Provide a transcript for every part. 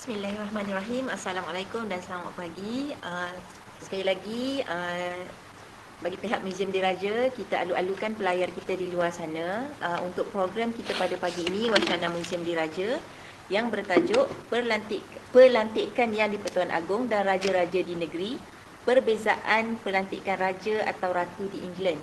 Bismillahirrahmanirrahim. Assalamualaikum dan selamat pagi. Sekali lagi, bagi pihak Museum Diraja, kita alu-alukan pelayar kita di luar sana untuk program kita pada pagi ini, Wacana Museum Diraja, yang bertajuk Pelantikan Yang di-Pertuan Agong dan Raja-Raja di Negeri, Perbezaan Pelantikan Raja atau Ratu di England.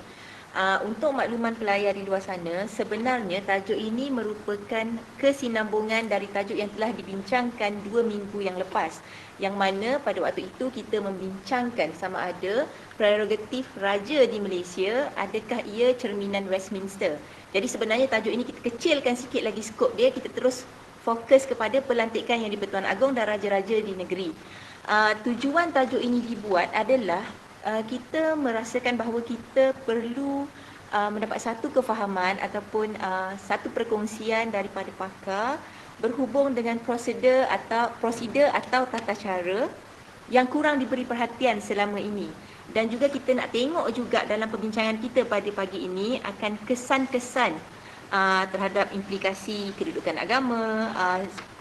Untuk makluman pelayar di luar sana, sebenarnya tajuk ini merupakan kesinambungan dari tajuk yang telah dibincangkan 2 minggu yang lepas, yang mana pada waktu itu kita membincangkan sama ada prerogatif raja di Malaysia, adakah ia cerminan Westminster. Jadi sebenarnya tajuk ini kita kecilkan sikit lagi skop dia, kita terus fokus kepada pelantikan yang di-Pertuan Agong dan raja-raja di negeri. Tujuan tajuk ini dibuat adalah kita merasakan bahawa kita perlu mendapat satu kefahaman ataupun satu perkongsian daripada pakar berhubung dengan prosedur atau tata cara yang kurang diberi perhatian selama ini. Dan juga kita nak tengok juga dalam perbincangan kita pada pagi ini akan kesan-kesan terhadap implikasi kedudukan agama,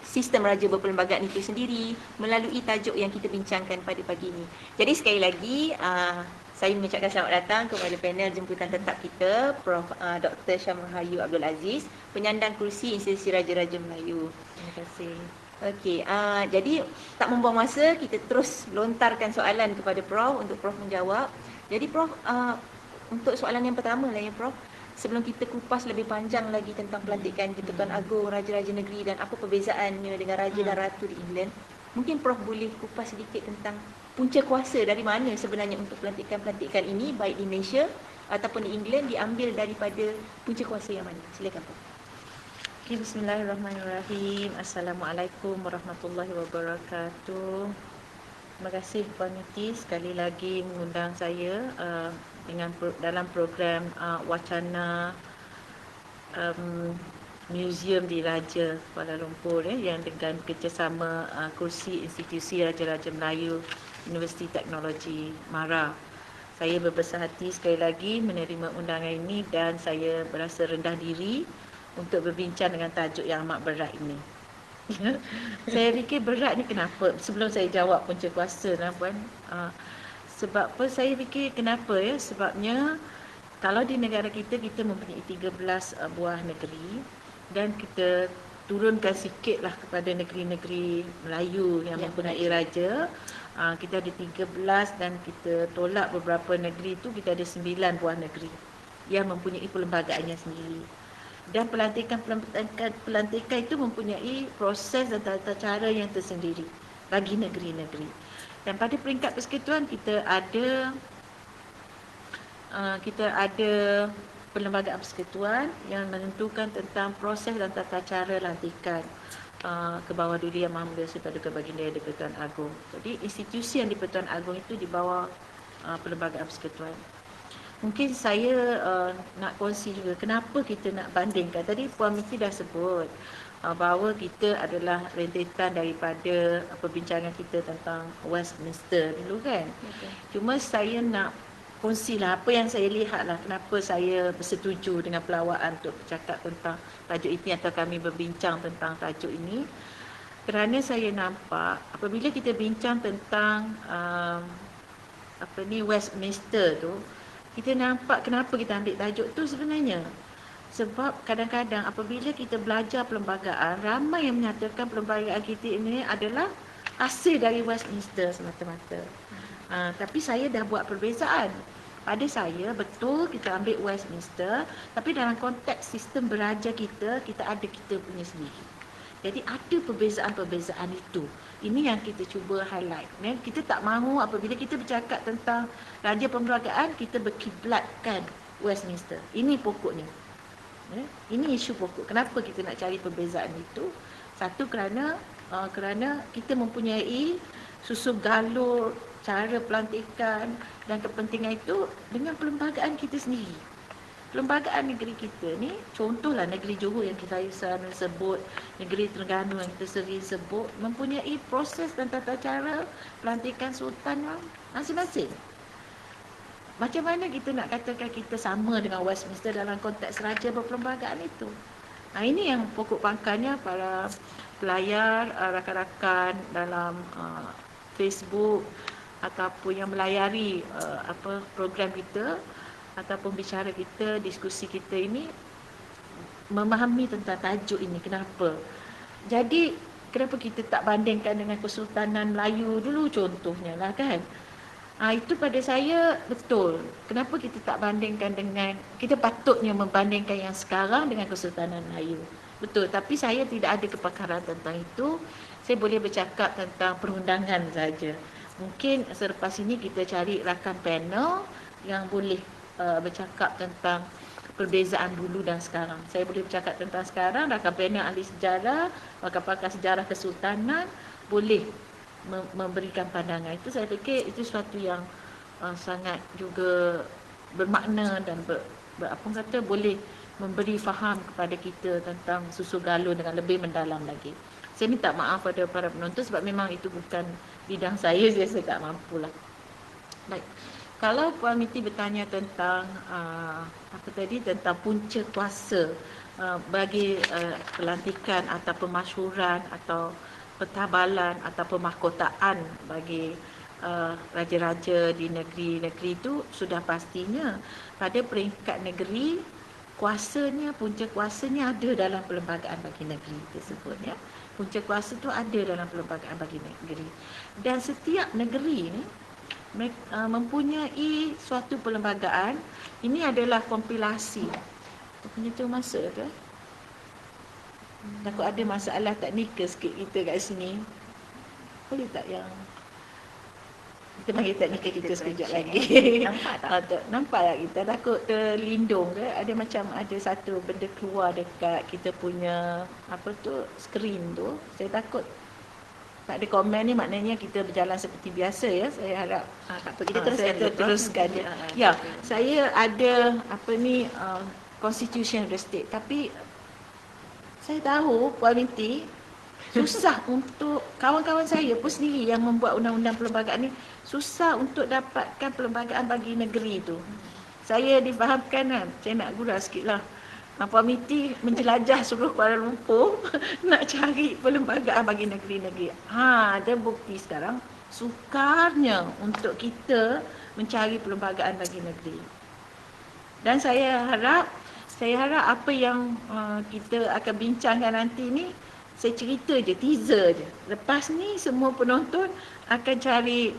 sistem raja berperlembagaan itu sendiri melalui tajuk yang kita bincangkan pada pagi ini. Jadi sekali lagi, saya mengucapkan selamat datang kepada panel jemputan tetap kita, Prof. Dr. Syamul Hayu Abdul Aziz, penyandang kursi Institusi Raja-Raja Melayu. Terima kasih. Okey, jadi tak membuang masa, kita terus lontarkan soalan kepada Prof untuk Prof menjawab. Jadi Prof, untuk soalan yang pertama lah ya Prof, sebelum kita kupas lebih panjang lagi tentang pelantikan di-Pertuan Agong, Raja-Raja Negeri dan apa perbezaannya dengan Raja dan Ratu di England, mungkin Prof boleh kupas sedikit tentang punca kuasa dari mana sebenarnya untuk pelantikan-pelantikan ini, baik di Malaysia ataupun di England, diambil daripada punca kuasa yang mana? Silakan Prof. Okay, bismillahirrahmanirrahim. Assalamualaikum warahmatullahi wabarakatuh. Terima kasih Puan Niti sekali lagi mengundang saya dalam program Wacana Museum Diraja Kuala Lumpur yang dengan kerjasama Kursi Institusi Raja-Raja Melayu Universiti Teknologi MARA. Saya berbesar hati sekali lagi menerima undangan ini dan saya berasa rendah diri untuk berbincang dengan tajuk yang amat berat ini. Saya fikir berat ni kenapa? Sebelum saya jawab punca kuasa Puan, sebab apa saya fikir kenapa ya? Sebabnya kalau di negara kita mempunyai 13 buah negeri dan kita turunkan sikitlah kepada negeri-negeri Melayu yang mempunyai raja. Kita ada 13 dan kita tolak beberapa negeri itu, kita ada 9 buah negeri yang mempunyai perlembagaannya sendiri. Dan pelantikan itu mempunyai proses dan tata cara yang tersendiri bagi negeri-negeri. Dan pada peringkat persekutuan kita ada perlembagaan persekutuan yang menentukan tentang proses dan tata cara lantikan ke bawah Duli Yang Maha Mulia Sri Paduka Baginda di-Pertuan Agong. Jadi institusi yang di-Pertuan Agong itu di bawah perlembagaan persekutuan. Mungkin saya nak kongsi juga kenapa kita nak bandingkan. Tadi Puan Miki dah sebut bahawa kita adalah rentetan daripada perbincangan kita tentang Westminster dulu kan. Okay. Cuma saya nak kongsilah apa yang saya lihatlah kenapa saya bersetuju dengan pelawaan untuk bercakap tentang tajuk ini atau kami berbincang tentang tajuk ini. Kerana saya nampak apabila kita bincang tentang Westminster tu, kita nampak kenapa kita ambil tajuk tu sebenarnya. Sebab kadang-kadang apabila kita belajar perlembagaan, ramai yang menyatakan perlembagaan kita ini adalah hasil dari Westminster semata-mata. Tapi saya dah buat perbezaan. Pada saya, betul kita ambil Westminster, tapi dalam konteks sistem beraja kita ada kita punya sendiri. Jadi ada perbezaan-perbezaan itu. Ini yang kita cuba highlight. Kita tak mahu apabila kita bercakap tentang raja perlembagaan, kita berkiblatkan Westminster. Ini pokoknya. Ini isu pokok. Kenapa kita nak cari perbezaan itu? Satu, kerana kita mempunyai susun galur cara pelantikan dan kepentingan itu dengan perlembagaan kita sendiri. Perlembagaan negeri kita ni, contohlah negeri Johor yang saya selalu sebut, negeri Terengganu yang kita sering sebut, mempunyai proses dan tata cara pelantikan sultan masing-masing. Macam mana kita nak katakan kita sama dengan Westminster dalam konteks raja berperlembagaan itu? Ini yang pokok pangkalnya para pelayar, rakan-rakan dalam Facebook ataupun yang melayari program kita ataupun bicara kita, diskusi kita ini memahami tentang tajuk ini. Kenapa? Jadi kenapa kita tak bandingkan dengan Kesultanan Melayu dulu contohnya lah kan? Itu pada saya betul. Kenapa kita tak bandingkan dengan, kita patutnya membandingkan yang sekarang dengan Kesultanan Melayu. Betul, tapi saya tidak ada kepakaran tentang itu. Saya boleh bercakap tentang perundangan saja. Mungkin selepas ini kita cari rakan panel yang boleh bercakap tentang perbezaan dulu dan sekarang. Saya boleh bercakap tentang sekarang, rakan panel ahli sejarah, pakar-pakar sejarah Kesultanan boleh memberikan pandangan. Itu saya fikir itu sesuatu yang sangat juga bermakna dan boleh memberi faham kepada kita tentang Susu Galuh dengan lebih mendalam lagi. Saya minta maaf pada para penonton sebab memang itu bukan bidang saya tak mampulah. Baik. Kalau Puan Miti bertanya tentang tentang punca kuasa bagi pelantikan atau pemasyhuran atau pentabalan atau pemahkotaan bagi raja-raja di negeri-negeri itu, sudah pastinya pada peringkat negeri punca kuasanya ada dalam perlembagaan bagi negeri tersebut ya. Punca kuasa itu ada dalam perlembagaan bagi negeri. Dan setiap negeri ni mempunyai suatu perlembagaan. Ini adalah kompilasi. Punya tu masuk ke? Takut ada masalah teknikal sikit kita kat sini. Boleh tak yang kita panggil teknikal kita sekejap lagi. Nampak tak? Nampak tak kita takut terlindung ke? Ada macam ada satu benda keluar dekat kita punya skrin tu. Saya takut tak ada komen ni, maknanya kita berjalan seperti biasa ya. Saya harap tak apa, kita teruskan je. Ya, saya ada Constitution of the State, tapi saya tahu Puan Miti susah untuk kawan-kawan saya pun sendiri yang membuat undang-undang perlembagaan ni susah untuk dapatkan perlembagaan bagi negeri tu. Saya difahamkan kan, saya nak gurau sikitlah. Puan Miti menjelajah seluruh Kuala Lumpur nak cari perlembagaan bagi negeri-negeri. Ada bukti sekarang sukarnya untuk kita mencari perlembagaan bagi negeri. Dan saya harap apa yang kita akan bincangkan nanti ni, saya cerita je, teaser je. Lepas ni semua penonton akan cari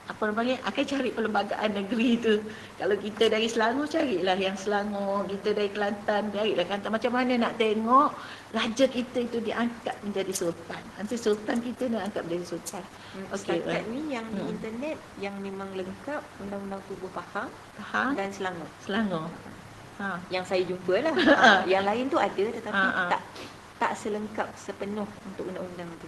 akan cari perlembagaan negeri tu. Kalau kita dari Selangor, carilah yang Selangor. Kita dari Kelantan, carilah Kelantan. Macam mana nak tengok raja kita itu diangkat menjadi sultan. Nanti sultan kita nak angkat menjadi sultan. Setakat ni yang di internet yang memang lengkap Undang-Undang Tubuh Pahang dan Selangor. Yang saya jumpa lah. Yang lain tu ada tetapi tak selengkap sepenuh untuk undang-undang tu.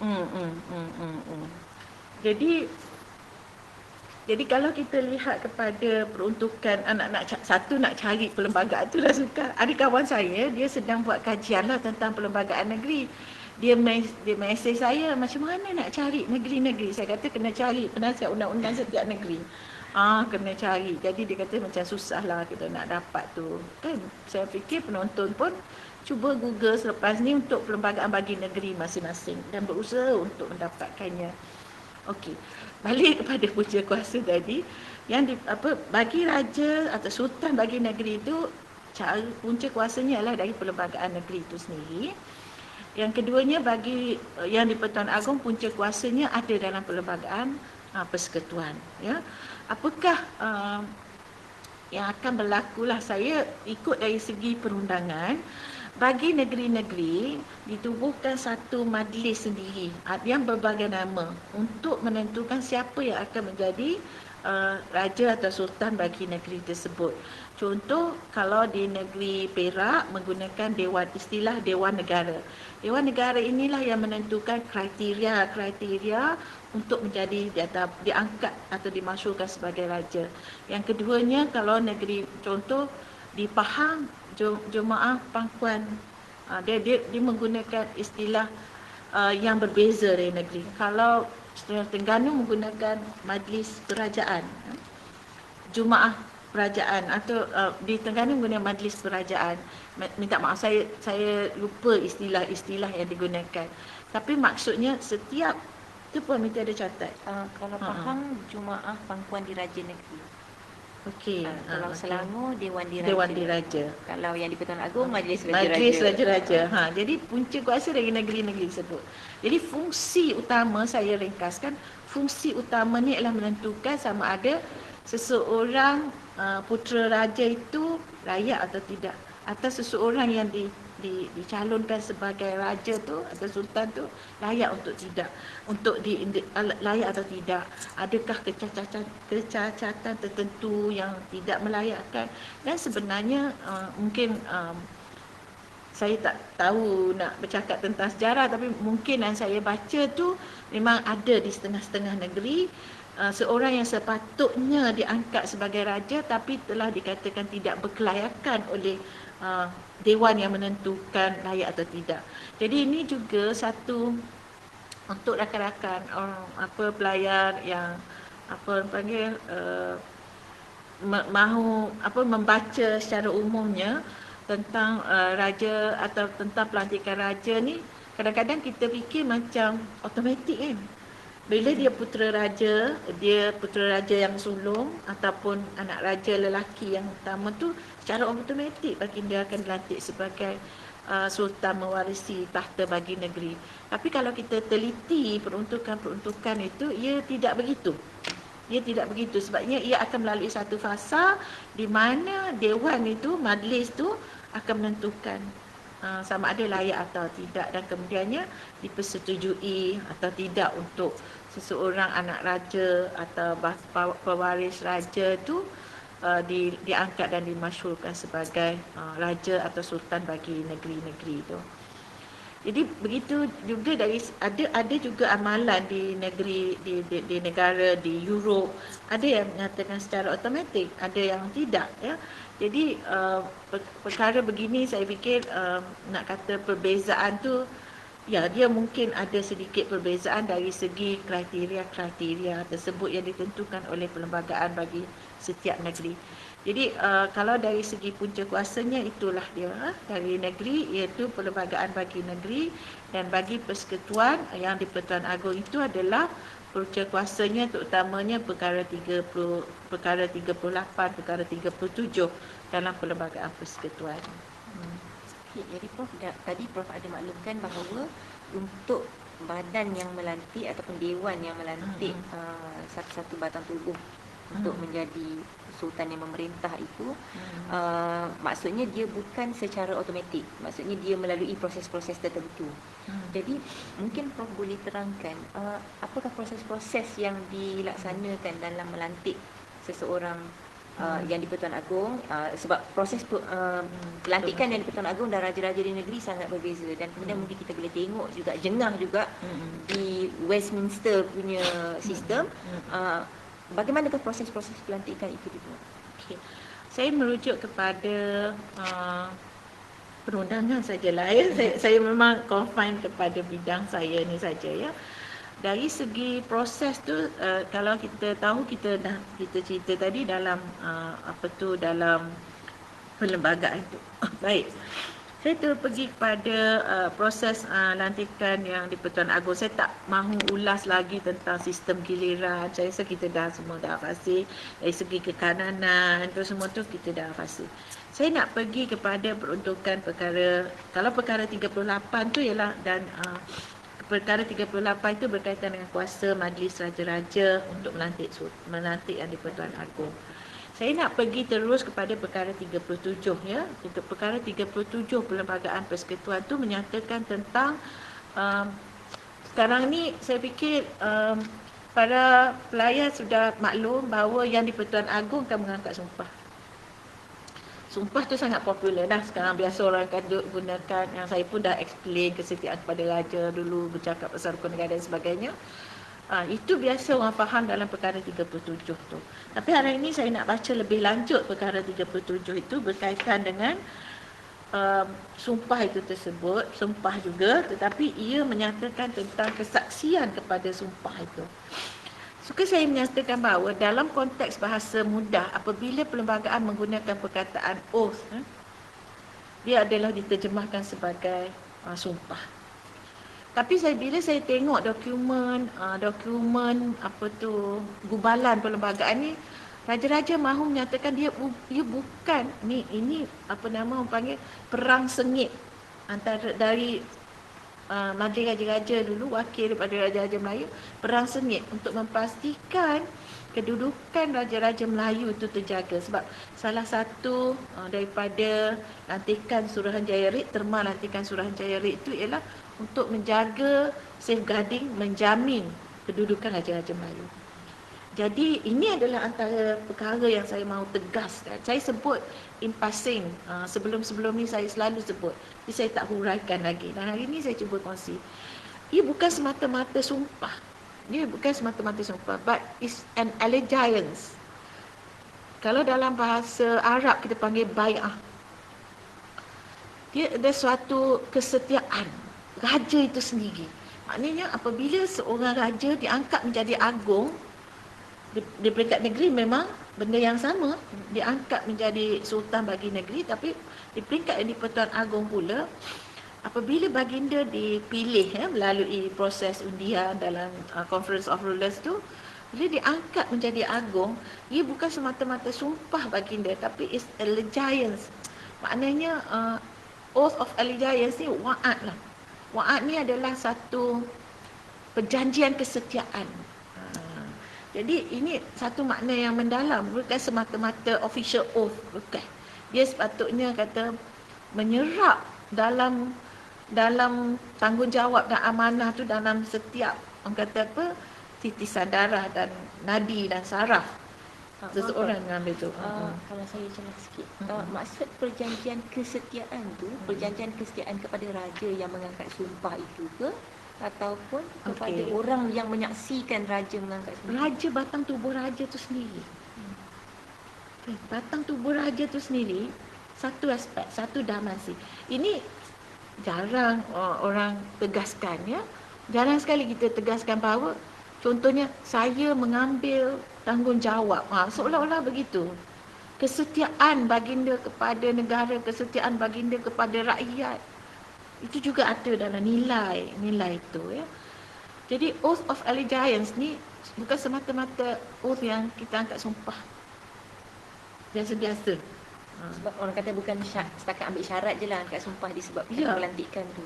Jadi kalau kita lihat kepada peruntukan nak cari perlembagaan tu dah sukar. Ada kawan saya, dia sedang buat kajian lah tentang perlembagaan negeri. Dia mesej saya, macam mana nak cari negeri-negeri. Saya kata kena cari penasihat undang-undang setiap negeri. Kena cari. Jadi dia kata macam susah lah kita nak dapat tu. Kan saya fikir penonton pun cuba Google selepas ni untuk perlembagaan bagi negeri masing-masing dan berusaha untuk mendapatkannya. Okey. Balik kepada punca kuasa tadi, yang bagi raja atau sultan bagi negeri itu, cara punca kuasanya adalah dari perlembagaan negeri itu sendiri. Yang keduanya bagi yang di Pertuan Agong, punca kuasanya ada dalam perlembagaan persekutuan ya. Apakah yang akan berlaku lah, saya ikut dari segi perundangan. Bagi negeri-negeri ditubuhkan satu majlis sendiri yang berbagai nama untuk menentukan siapa yang akan menjadi raja atau sultan bagi negeri tersebut. Contoh, kalau di negeri Perak menggunakan istilah Dewan Negara. Dewan Negara inilah yang menentukan kriteria untuk menjadi diangkat atau dimasyhurkan sebagai raja. Yang keduanya, kalau negeri contoh di Pahang, Jemaah Pangkuan, dia menggunakan istilah yang berbeza dari negeri. Kalau Terengganu menggunakan Majlis Kerajaan, Jemaah kerajaan atau di Terengganu guna majlis kerajaan. Minta maaf saya lupa istilah-istilah yang digunakan. Tapi maksudnya setiap tu pun mesti ada catat. Kalau Pahang, Jumaah Pangkuan Diraja Negeri. Okey. Kalau Selangor, Dewan Diraja. Dewan Diraja. Kalau yang di Pertuan Agong, Majlis Raja-Raja. Majlis Raja-Raja. Jadi punca kuasa dari negeri-negeri tersebut. Jadi fungsi utama, saya ringkaskan, fungsi utama ni adalah menentukan sama ada seseorang putera raja itu layak atau tidak, atau seseorang yang dicalonkan sebagai raja tu atau sultan tu layak untuk layak atau tidak, adakah kecacatan tertentu yang tidak melayakkan. Dan sebenarnya mungkin saya tak tahu nak bercakap tentang sejarah, tapi mungkin yang saya baca tu memang ada di setengah-setengah negeri seorang yang sepatutnya diangkat sebagai raja tapi telah dikatakan tidak berkelayakan oleh dewan yang menentukan layak atau tidak. Jadi ini juga satu untuk rakan-rakan pelayan yang panggil mahu membaca secara umumnya tentang raja atau tentang pelantikan raja ni. Kadang-kadang kita fikir macam automatik kan. Bila dia putera raja yang sulung ataupun anak raja lelaki yang utama tu, secara automatik baginda akan dilantik sebagai sultan mewarisi tahta bagi negeri. Tapi kalau kita teliti peruntukan itu, ia tidak begitu. Ia tidak begitu, sebabnya ia akan melalui satu fasa di mana dewan itu, majlis tu akan menentukan sama ada layak atau tidak, dan kemudiannya dipersetujui atau tidak untuk seseorang anak raja atau pewaris raja itu diangkat dan dimasyhurkan sebagai raja atau sultan bagi negeri-negeri itu. Jadi begitu juga ada juga amalan di negeri di negara di Europe, ada yang menyatakan secara automatik, ada yang tidak ya. Jadi perkara begini saya fikir nak kata perbezaan tu ya, dia mungkin ada sedikit perbezaan dari segi kriteria tersebut yang ditentukan oleh perlembagaan bagi setiap negeri. Jadi kalau dari segi punca kuasanya itulah dia dari negeri, iaitu perlembagaan bagi negeri, dan bagi persekutuan yang di Pertuan Agong itu adalah punca kuasanya terutamanya perkara 38, perkara 37 dalam perlembagaan persekutuan. Jadi tadi Prof ada maklumkan bahawa untuk badan yang melantik ataupun dewan yang melantik satu-satu batang tubuh untuk menjadi sultan yang memerintah itu, maksudnya dia bukan secara automatik, maksudnya dia melalui proses-proses tertentu. Jadi mungkin Prof boleh terangkan apakah proses-proses yang dilaksanakan dalam melantik seseorang yang di Pertuan Agong, sebab proses pelantikan yang di Pertuan Agong dan raja-raja di negeri sangat berbeza, dan kemudian mungkin kita boleh tengok juga jengah juga di Westminster punya sistem. Bagaimanakah proses-proses pelantikan itu dibuat? Okay. Saya merujuk kepada perundangan sajalah ya. Saya memang confine kepada bidang saya ni saja ya. Dari segi proses tu, kalau kita tahu, kita cerita tadi dalam dalam perlembagaan itu. Baik. Saya terus pergi kepada proses lantikan yang di Pertuan Agong. Saya tak mahu ulas lagi tentang sistem giliran. Saya rasa kita semua dah fasih. Dari segi kekananan, itu semua tu kita dah fasih. Saya nak pergi kepada peruntukan perkara, kalau perkara 38 tu ialah, dan perkara 38 itu berkaitan dengan kuasa majlis raja-raja untuk melantik yang di Pertuan Agong. Saya nak pergi terus kepada perkara 37 ya. Perkara 37 perlembagaan persekutuan tu menyatakan tentang sekarang ni saya fikir para pelayan sudah maklum bahawa yang di Pertuan Agong akan mengangkat sumpah. Sumpah tu sangat popular dah sekarang, biasa orang akan gunakan, yang saya pun dah explain kesetiaan kepada raja dulu, bercakap pasal rukun negara dan sebagainya. Itu biasa orang faham dalam perkara 37 tu. Tapi hari ini saya nak baca lebih lanjut perkara 37 itu berkaitan dengan sumpah itu tersebut, sumpah juga, tetapi ia menyatakan tentang kesaksian kepada sumpah itu. Suka saya menyatakan bahawa dalam konteks bahasa mudah, apabila perlembagaan menggunakan perkataan oath, dia adalah diterjemahkan sebagai sumpah. Tapi bila saya tengok dokumen gubalan perlembagaan ni, raja-raja mahu menyatakan dia bukan ini orang panggil perang sengit antara dari majlis raja-raja dulu, wakil daripada raja-raja Melayu, perang sengit untuk memastikan kedudukan raja-raja Melayu itu terjaga. Sebab salah satu daripada lantikan Suruhanjaya Rid, terma lantikan Suruhanjaya Rid itu ialah untuk menjaga, safeguarding, menjamin kedudukan raja-raja Melayu. Jadi ini adalah antara perkara yang saya mahu tegaskan. Saya sebut in passing, sebelum-sebelum ni saya selalu sebut, jadi saya tak huraikan lagi. Dan hari ini saya cuba kongsi. Ia bukan semata-mata sumpah. But it's an allegiance. Kalau dalam bahasa Arab kita panggil bai'ah. Dia ada suatu kesetiaan raja itu sendiri. Maknanya apabila seorang raja diangkat menjadi agung, di peringkat negeri memang benda yang sama, diangkat menjadi sultan bagi negeri, tapi di peringkat yang di-Pertuan Agong pula, apabila baginda dipilih melalui proses undian dalam Conference of Rulers tu, bila diangkat menjadi agung, ia bukan semata-mata sumpah baginda, tapi is allegiance. Maknanya oath of allegiance ni wa'ad lah. Wa'ad ni adalah satu perjanjian kesetiaan. Jadi ini satu makna yang mendalam, bukan semata-mata official oath, bukan. Dia sepatutnya kata menyerap dalam tanggungjawab dan amanah tu dalam setiap, orang kata apa, titisan darah dan nadi dan saraf seseorang mengambil tu. Kalau saya jelas sikit, maksud perjanjian kesetiaan tu, perjanjian kesetiaan kepada raja yang mengangkat sumpah itu ke, ataupun kepada orang yang menyaksikan raja mengangkat sumpah? Raja, batang tubuh raja tu sendiri. Batang tubuh raja tu sendiri satu aspek, satu dimensi. Ini jarang orang tegaskan, ya. Jarang sekali kita tegaskan bahawa contohnya saya mengambil tanggungjawab. Seolah-olah begitu. Kesetiaan baginda kepada negara, kesetiaan baginda kepada rakyat, itu juga ada dalam nilai itu, ya. Jadi oath of allegiance ni bukan semata-mata oath yang kita angkat sumpah biasa-biasa. Sebab orang kata bukan setakat ambil syarat je lah angkat sumpah disebabkan pelantikan tu.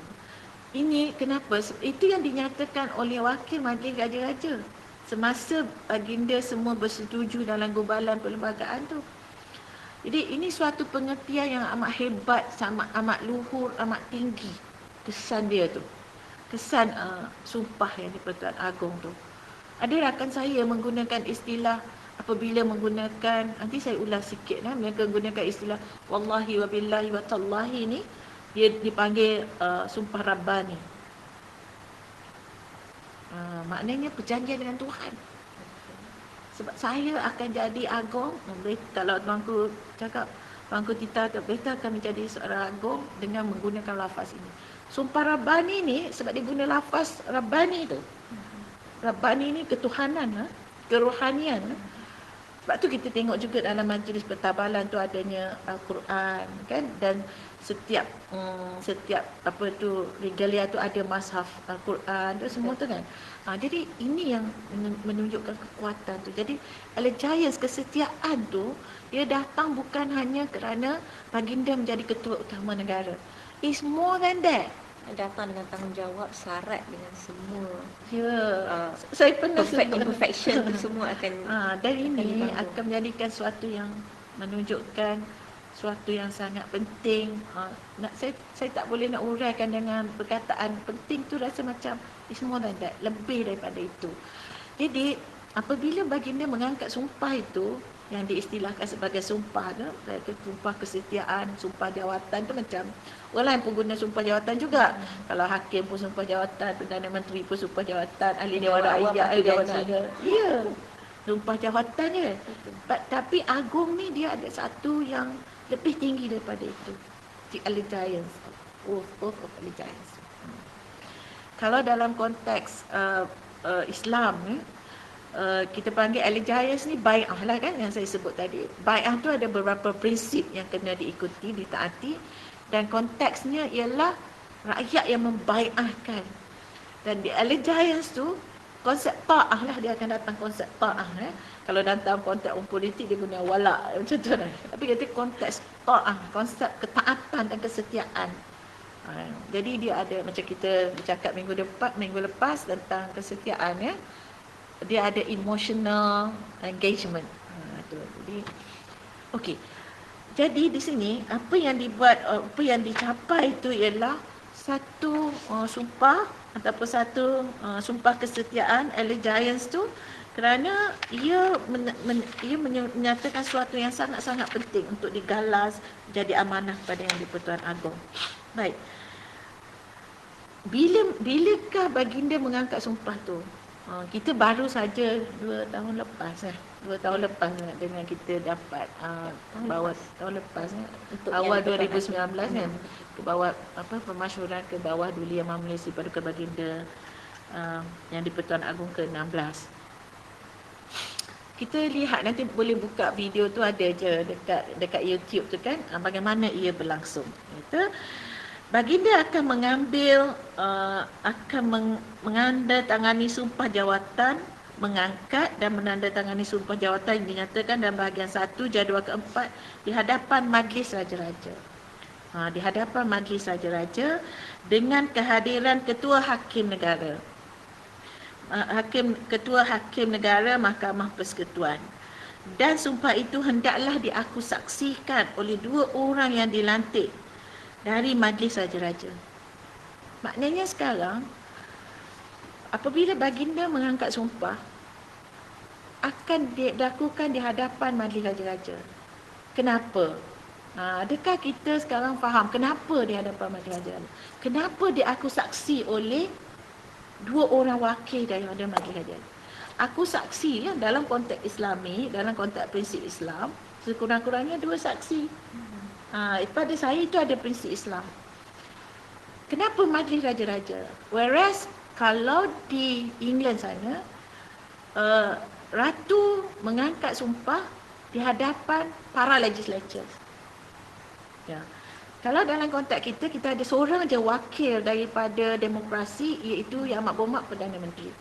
Ini kenapa? Itu yang dinyatakan oleh wakil majlis raja-raja semasa baginda semua bersetuju dalam gubalan perlembagaan tu. Jadi ini suatu pengertian yang amat hebat, amat luhur, amat tinggi kesan dia tu. Kesan sumpah yang di-Pertuan Agong tu. Ada rakan saya menggunakan istilah, apabila menggunakan, nanti saya ulas sikit lah, mereka menggunakan istilah wallahi wa billahi wa tallahi ni, dia dipanggil sumpah Rabbani. Maknanya perjanjian dengan Tuhan. Sebab saya akan jadi agung, kalau tuanku cakap, tuanku Tita akan menjadi seorang agung dengan menggunakan lafaz ini. Sumpah Rabbani ni, sebab dia guna lafaz Rabbani tu. Rabbani ni ketuhanan, kerohanian. Sebab tu kita tengok juga dalam majlis pertabalan tu adanya Al-Quran, kan? Dan setiap apa tu regalia tu ada mushaf Al-Quran tu semua tu kan. Jadi ini yang menunjukkan kekuatan tu. Jadi allegiance, kesetiaan tu dia datang bukan hanya kerana baginda menjadi ketua utama negara. It's more than that. Datang dengan tanggungjawab, syarat dengan semua. Saya pernah imperfection tu semua akan dan ini akan menjadikan suatu yang menunjukkan suatu yang sangat penting. Saya tak boleh nak uraikan dengan perkataan penting tu, rasa macam it's more than that, lebih daripada itu. Jadi apabila baginda mengangkat sumpah itu yang diistilahkan sebagai sumpah tu, sumpah kesetiaan, sumpah jawatan tu macam orang lain pun guna sumpah jawatan juga. Kalau hakim pun sumpah jawatan, Perdana Menteri pun sumpah jawatan, ahli Dewan Rakyat, ya, sumpah jawatan je. Tapi agung ni dia ada satu yang lebih tinggi daripada itu, the allegiance, oath of allegiance. Kalau dalam konteks Islam ni, kita panggil allegiance ni bai'ah lah kan yang saya sebut tadi. Bai'ah tu ada beberapa prinsip yang kena diikuti, ditaati, dan konteksnya ialah rakyat yang membai'ahkan. Dan di allegiance tu konsep ta'ah lah, dia akan datang konsep ta'ah. Kalau dalam konteks politik dia guna wala macam tu lah. Tapi kata konteks ta'ah, konsep ketaatan dan kesetiaan. Jadi dia ada, macam kita bercakap minggu lepas tentang kesetiaan, ya. Dia ada emotional engagement. Jadi okey. Jadi di sini apa yang dicapai itu ialah satu sumpah ataupun satu sumpah kesetiaan, allegiance tu, kerana ia menyatakan sesuatu yang sangat-sangat penting untuk digalas jadi amanah kepada Yang di-Pertuan Agong. Baik. Bilakah baginda mengangkat sumpah tu? Kita baru saja 2 tahun lepas dengan kita dapat tahun lepas awal 2019 kan, ke bawah pemasyhuran ke bawah Duli Yang Maha Malaysia Paduka Baginda Yang di-Pertuan Agong ke-16. Kita lihat, nanti boleh buka video tu, ada je dekat YouTube tu kan, bagaimana ia berlangsung. Itu baginda akan mengambil menandatangani sumpah jawatan, mengangkat dan menandatangani sumpah jawatan yang dinyatakan dalam bahagian 1 jadual ke-4 di hadapan Majlis Raja-Raja. Di hadapan Majlis Raja-Raja dengan kehadiran Ketua Hakim Negara. Ketua Hakim Negara Mahkamah Persekutuan. Dan sumpah itu hendaklah diaku saksikan oleh 2 orang yang dilantik dari Majlis Raja-Raja. Maknanya sekarang apabila baginda mengangkat sumpah, akan dilakukan di hadapan Majlis Raja-Raja. Kenapa? Adakah kita sekarang faham kenapa di hadapan Majlis Raja-Raja? Kenapa diaku saksi oleh 2 orang wakil daripada Majlis Raja-Raja? Aku saksi ya, dalam konteks Islami, dalam konteks prinsip Islam, sekurang-kurangnya 2 saksi. Pada saya itu ada prinsip Islam. Kenapa Majlis Raja-Raja? Whereas kalau di England sana, Ratu mengangkat sumpah di hadapan para legislatures. Ya. Kalau dalam konteks kita ada seorang je wakil daripada demokrasi, iaitu Yang Amat Berhormat Perdana Menteri.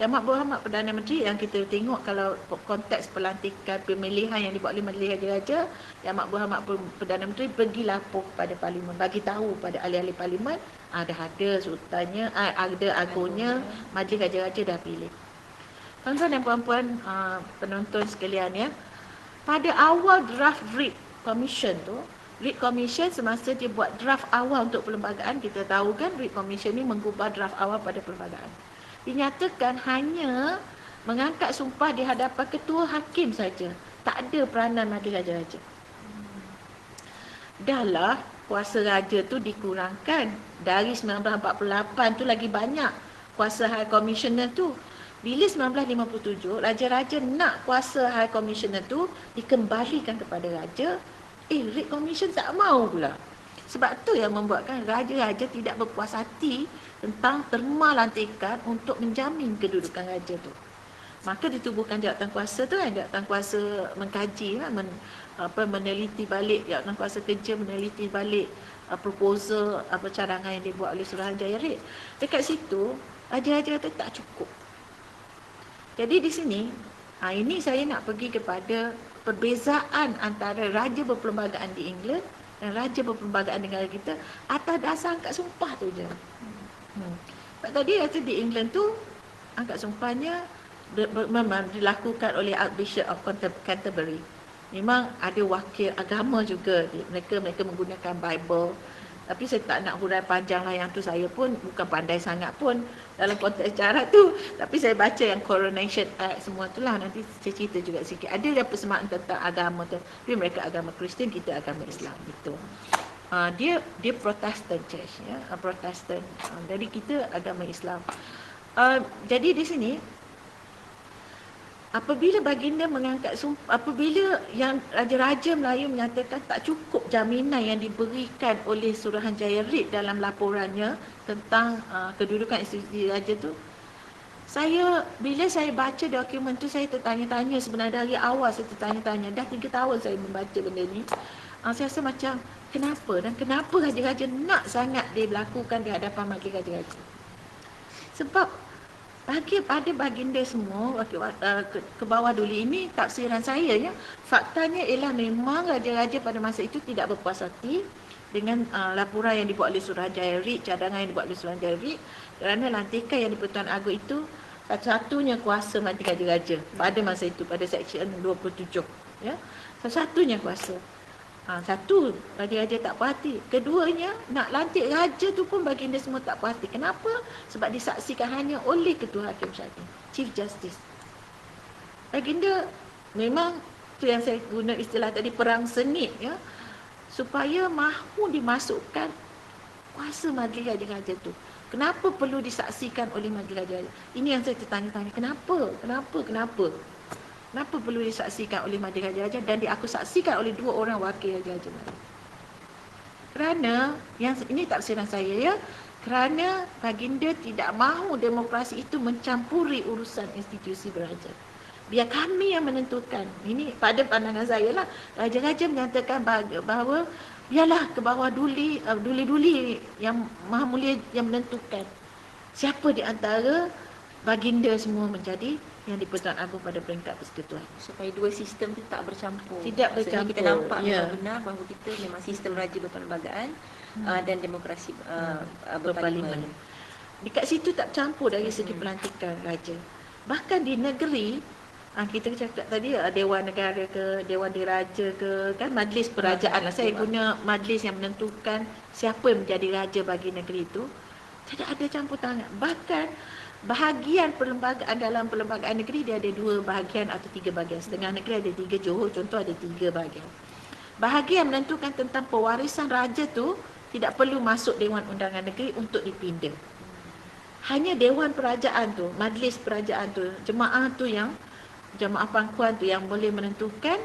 Yang Amat Berhormat Perdana Menteri yang kita tengok kalau konteks pelantikan pemilihan yang dibuat oleh Majlis Raja-Raja, Yang Amat Berhormat Perdana Menteri pergi lapor kepada Parlimen, bagi tahu pada ahli-ahli Parlimen ada sultannya, ada agungnya, Majlis Raja-Raja dah pilih. Tuan-tuan dan puan-puan penonton sekalian, ya, pada awal draft Reid Commission tu, Reid Commission semasa dia buat draft awal untuk perlembagaan, kita tahu kan Reid Commission ni mengubah draft awal pada perlembagaan. Dinyatakan hanya mengangkat sumpah di hadapan Ketua Hakim saja, tak ada peranan Majlis Raja-Raja. Dahlah kuasa raja tu dikurangkan dari 1948 tu, lagi banyak kuasa High Commissioner tu. Bila 1957 raja-raja nak kuasa High Commissioner tu dikembalikan kepada raja, Reid Commission tak mau pula. Sebab tu yang membuatkan raja-raja tidak berpuas hati tentang terma lantikan untuk menjamin kedudukan raja tu. Maka ditubuhkan jawatan kuasa tu kan, jawatan kuasa mengkaji kan, meneliti balik, jawatan kuasa kerja meneliti balik proposal cadangan yang dibuat oleh Suruhanjaya Reid. Dekat situ raja-raja kata tak cukup. Jadi di sini ini saya nak pergi kepada perbezaan antara raja berperlembagaan di England dan raja berperlembagaan negara kita atas dasar angkat sumpah tu je. Sebab tadi raja di England tu angkat sumpahnya memang dilakukan oleh Archbishop of Canterbury. Memang ada wakil agama juga, mereka menggunakan Bible. Tapi saya tak nak hurai panjang lah, yang tu saya pun bukan pandai sangat pun dalam konteks sejarah tu. Tapi saya baca yang Coronation Act semua tu lah, nanti saya cerita juga sikit. Ada yang persamaan tentang agama tu. Tapi mereka agama Kristian, kita agama Islam gitu. Dia Protestant Church, ya, Protestant. Jadi kita agama Islam. Jadi di sini apabila baginda mengangkat sumpah, apabila yang Raja-Raja Melayu menyatakan tak cukup jaminan yang diberikan oleh Suruhanjaya Reid dalam laporannya tentang kedudukan institusi raja tu, Bila saya baca dokumen tu, saya tertanya-tanya sebenarnya dari awal. Saya tertanya-tanya, dah 3 tahun saya membaca benda ni. Saya rasa macam kenapa raja-raja nak sangat dia berlakukan di hadapan majlis raja-raja. Sebab pada baginda semua ke bawah dulu ini, tafsiran saya ya, faktanya ialah memang raja-raja pada masa itu tidak berpuas hati dengan laporan yang dibuat oleh Suruhanjaya Rik, cadangan yang dibuat oleh Suruhanjaya Rik, kerana lantikan yang di-Pertuan Agong itu satu-satunya kuasa majlis raja-raja pada masa itu, pada Seksyen 27 ya. Satu-satunya kuasa. Satu, raja-raja tak puas hati. Keduanya, nak lantik raja tu pun baginda semua tak puas hati. Kenapa? Sebab disaksikan hanya oleh Ketua Hakim Syaitan, Chief Justice. Baginda memang tu yang saya guna istilah tadi, perang sengit ya, supaya mahu dimasukkan kuasa majlis raja-raja tu. Kenapa perlu disaksikan oleh majlis raja-raja? Ini yang saya tertanya-tanya. Kenapa perlu disaksikan oleh majlis raja-raja dan aku saksikan oleh 2 orang wakil raja-raja? Kerana, ini tafsiran saya ya, kerana baginda tidak mahu demokrasi itu mencampuri urusan institusi beraja. Biar kami yang menentukan. Ini pada pandangan saya lah. Raja-raja menyatakan bahawa biarlah ke bawah duli yang Maha Mulia yang menentukan siapa di antara baginda semua menjadi yang di-Pertuan Agong pada peringkat persekutuan. Supaya dua sistem tu tak bercampur. Tidak bercampur. Kita nampak memang benar bahawa kita memang sistem raja berperlembagaan dan demokrasi berparlimen. Dekat situ tak campur dari segi pelantikan raja. Bahkan di negeri, kita cakap tadi Dewan Negara ke, Dewan Diraja ke, kan majlis perajaan lah. Saya guna majlis yang menentukan siapa yang menjadi raja bagi negeri itu. Tidak ada campur tangan. Bahkan bahagian perlembagaan dalam perlembagaan negeri dia ada 2 bahagian atau 3 bahagian. Setengah negeri ada 3, Johor contoh ada 3 bahagian. Bahagian menentukan tentang pewarisan raja tu tidak perlu masuk Dewan Undangan Negeri untuk dipindah. Hanya Dewan Perajaan tu, majlis perajaan tu, jemaah pangkuan tu yang boleh menentukan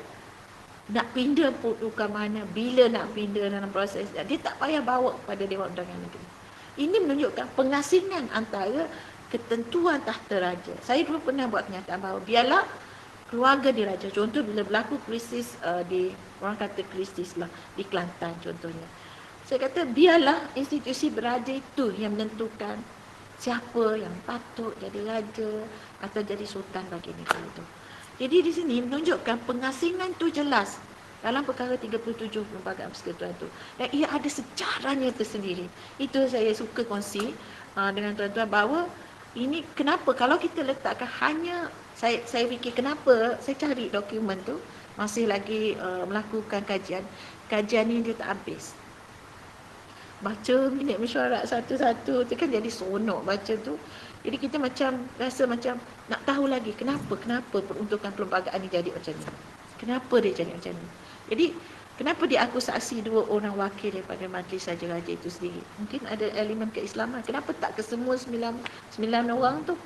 nak pindah bukan mana, bila nak pindah dalam proses. Dia tak payah bawa pada Dewan Undangan Negeri. Ini menunjukkan pengasingan antara ketentuan tahta raja. Saya dulu pernah buat kenyataan bahawa biarlah keluarga diraja. Contoh bila berlaku krisis orang kata krisis lah di Kelantan contohnya. Saya kata biarlah institusi beraja itu yang menentukan siapa yang patut jadi raja atau jadi sultan bagi negara itu. Jadi di sini menunjukkan pengasingan tu jelas dalam perkara 37 Perlembagaan Persekutuan itu. Dan ia ada sejarahnya tersendiri. Itu saya suka kongsi dengan tuan-tuan bahawa ini kenapa kalau kita letakkan hanya saya fikir kenapa saya cari dokumen tu masih lagi melakukan kajian ni dia tak habis. Baca minit mesyuarat satu-satu tu kan jadi seronok baca tu. Jadi kita macam rasa macam nak tahu lagi kenapa peruntukan perlembagaan ni jadi macam ni. Kenapa dia jadi macam ni? Jadi kenapa diakusasi 2 orang wakil daripada majlis raja-raja itu sendiri? Mungkin ada elemen keislaman. Kenapa tak ke semua 9 orang tu?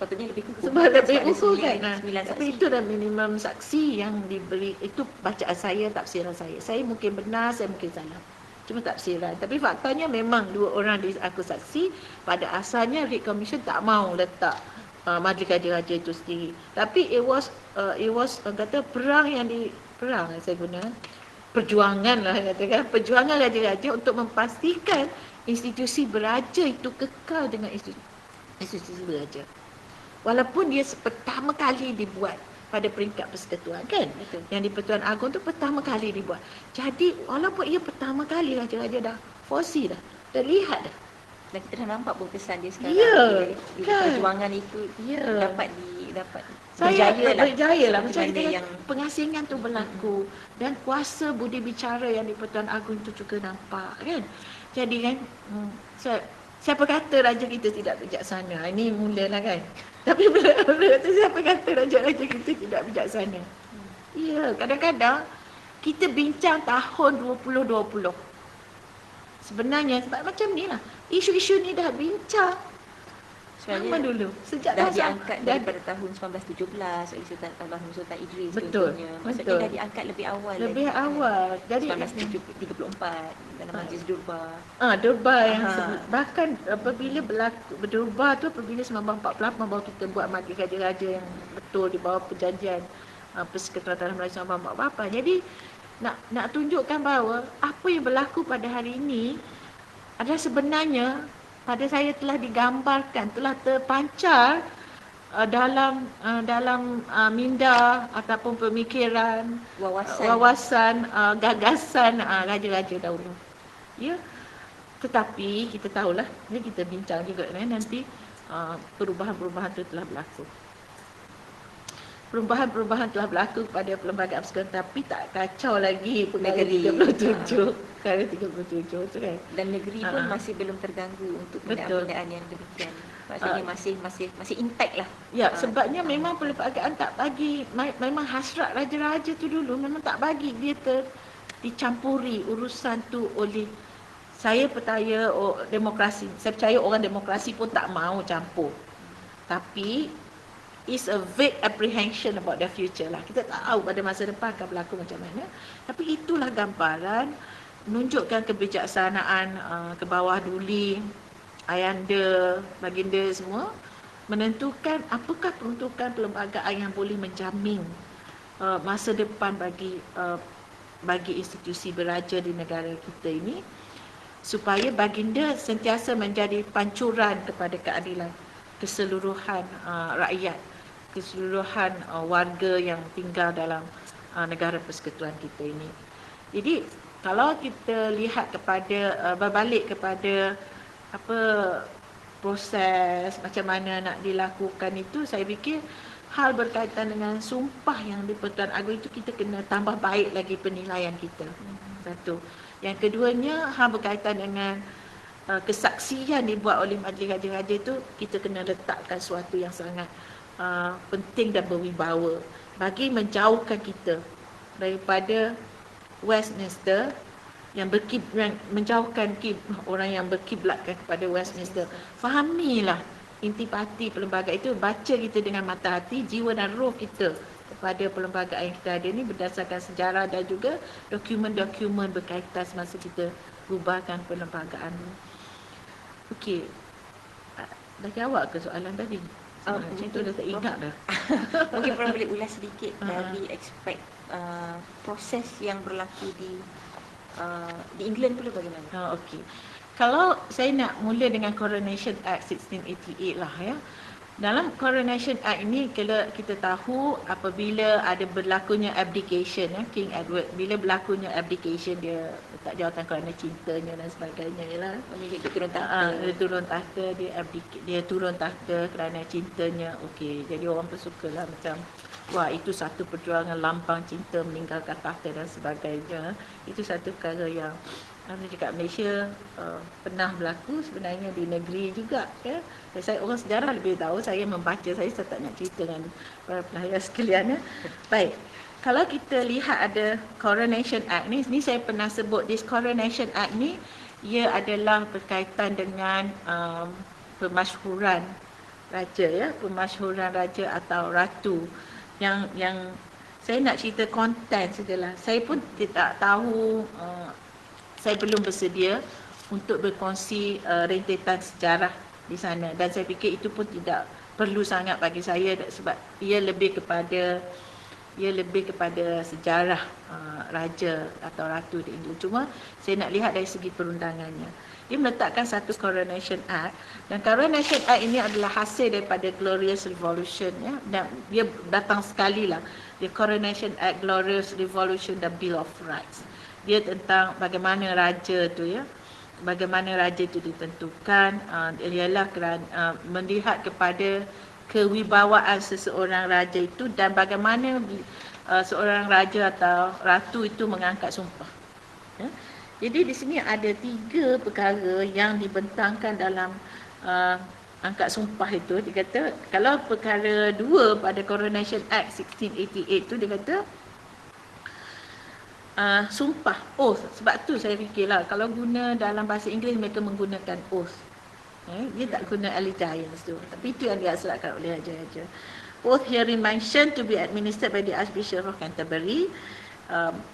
Patutnya lebih kukuh. Sebab lebih kukuh kan. Tapi saksi. itu dah minimum saksi yang diberi. Itu bacaan saya, tafsiran saya. Saya mungkin benar, saya mungkin salah. Cuma tafsiran. Tapi faktanya memang 2 orang diakusasi. Pada asalnya Rik Commission tak mau letak majlis raja-raja itu sendiri. Tapi it was kata perang saya guna perjuangan lah katakan, perjuangan raja-raja untuk memastikan institusi beraja itu kekal dengan institusi beraja. Walaupun dia pertama kali dibuat pada peringkat persekutuan kan. Betul. Yang di Pertuan Agong tu pertama kali dibuat. Jadi walaupun ia pertama kali raja-raja dah fosi dah, terlihat dah. Dan kita dah nampak pun kesan dia sekarang. Ya, Bila kan? perjuangan itu dapat berjaya lah. Macam benda kita pengasingan tu berlaku dan kuasa budi bicara yang di Pertuan Agong tu juga nampak kan. Jadi kan siapa kata raja kita tidak bijaksana? Ini mulalah kan. Tapi bila kata siapa kata raja-raja kita tidak bijaksana? Ya, kadang-kadang kita bincang tahun 2020. Sebenarnya sebab macam ni lah. Isu-isu ni dah bincang Lama dulu. Sejak dah tahun diangkat dah, daripada tahun 1917 oleh Almarhum Sultan Idris betul, contohnya. Maksudnya betul. dah diangkat lebih awal Lebih lagi kan. awal. Jadi 1934 dalam Majlis Durba. Durba yang Aha. bahkan apabila berdurba tu apabila 1948 baru kita buat majlis raja-raja yang betul di bawah perjanjian Persekutuan Tanah Melayu 1948. Jadi nak tunjukkan bahawa apa yang berlaku pada hari ini adalah sebenarnya pada saya telah digambarkan, telah terpancar dalam minda ataupun pemikiran, wawasan, gagasan raja-raja dahulu. Ya, tetapi kita tahulah, ni kita bincang juga nanti perubahan-perubahan itu telah berlaku. Perubahan-perubahan telah berlaku pada Perlembagaan Persekutuan, tapi tak kacau lagi perkara 37. Perkara 37 tu kan. Dan negeri pun masih belum terganggu untuk pembinaan yang demikian. Maksudnya masih intact lah. Ya, sebabnya memang perlembagaan tak bagi, memang hasrat raja-raja tu dulu memang tak bagi dia dicampuri urusan tu oleh, saya percaya demokrasi. Saya percaya orang demokrasi pun tak mau campur. Tapi is a vague apprehension about the future lah. Kita tak tahu pada masa depan akan berlaku macam mana. Tapi itulah gambaran menunjukkan kebijaksanaan ke bawah duli, ayanda, baginda semua, menentukan apakah peruntukan perlembagaan yang boleh menjamin masa depan bagi institusi beraja di negara kita ini, supaya baginda sentiasa menjadi pancuran kepada keadilan keseluruhan rakyat, keseluruhan warga yang tinggal dalam negara persekutuan kita ini. Jadi kalau kita lihat kepada berbalik kepada proses macam mana nak dilakukan itu, saya fikir hal berkaitan dengan sumpah yang di Pertuan Agong itu kita kena tambah baik lagi penilaian kita. Satu. Yang keduanya, hal berkaitan dengan kesaksian dibuat oleh Majlis Raja-Raja itu, kita kena letakkan sesuatu yang sangat penting dan berwibawa bagi menjauhkan kita daripada Westminster yang menjauhkan orang yang berkiblatkan kepada Westminster. Fahamilah intipati perlembagaan itu, baca kita dengan mata hati, jiwa dan roh kita kepada perlembagaan yang kita ada ini berdasarkan sejarah dan juga dokumen-dokumen berkaitan semasa kita bubarkan perlembagaan. Okey. Dah jawab ke soalan tadi? Macam tu dah tak ingat dah. Mungkin Prof boleh ulas sedikit dari aspek proses yang berlaku di England pula bagaimana? Okey. Kalau saya nak mula dengan Coronation Act 1688 lah ya. Dalam Coronation Act ini, kalau kita tahu apabila ada berlakunya abdication King Edward, bila berlakunya abdication, dia letak jawatan kerana cintanya dan sebagainya ialah dia turun tahta. Dia turun tahta kerana cintanya. Okey, jadi orang pun sukalah macam wah, itu satu perjuangan lambang cinta meninggalkan tahta dan sebagainya. Itu satu perkara yang dekat Malaysia pernah berlaku sebenarnya di negeri juga ya. Saya orang sejarah lebih tahu, saya membaca, saya tak nak cerita dengan para pelajar sekalian ya. Baik. Kalau kita lihat ada Coronation Act ni saya pernah sebut, this Coronation Act ni ia adalah berkaitan dengan pemasyhuran raja ya, pemasyhuran raja atau ratu yang saya nak cerita konten sajalah. Saya pun tidak tahu, saya belum bersedia untuk berkongsi rentetan sejarah di sana, dan saya fikir itu pun tidak perlu sangat bagi saya sebab ia lebih kepada sejarah raja atau ratu di England. Cuma saya nak lihat dari segi perundangannya. Dia meletakkan satu Coronation Act, dan Coronation Act ini adalah hasil daripada Glorious Revolution ya, dan dia datang sekali lah. The Coronation Act, Glorious Revolution dan Bill of Rights. Dia tentang bagaimana raja tu ya, bagaimana raja itu ditentukan, ialah kerana melihat kepada kewibawaan seseorang raja itu dan bagaimana seorang raja atau ratu itu mengangkat sumpah. Ya. Jadi di sini ada 3 perkara yang dibentangkan dalam angkat sumpah itu. Dia kata kalau perkara 2 pada Coronation Act 1688 itu dia kata sumpah, oath. Sebab tu saya fikirlah kalau guna dalam bahasa Inggeris mereka menggunakan oath. Dia tak guna allegiance tu. Tapi itu yang diasratkan oleh raja-raja. Both herein mentioned to be administered by the Archbishop of Canterbury.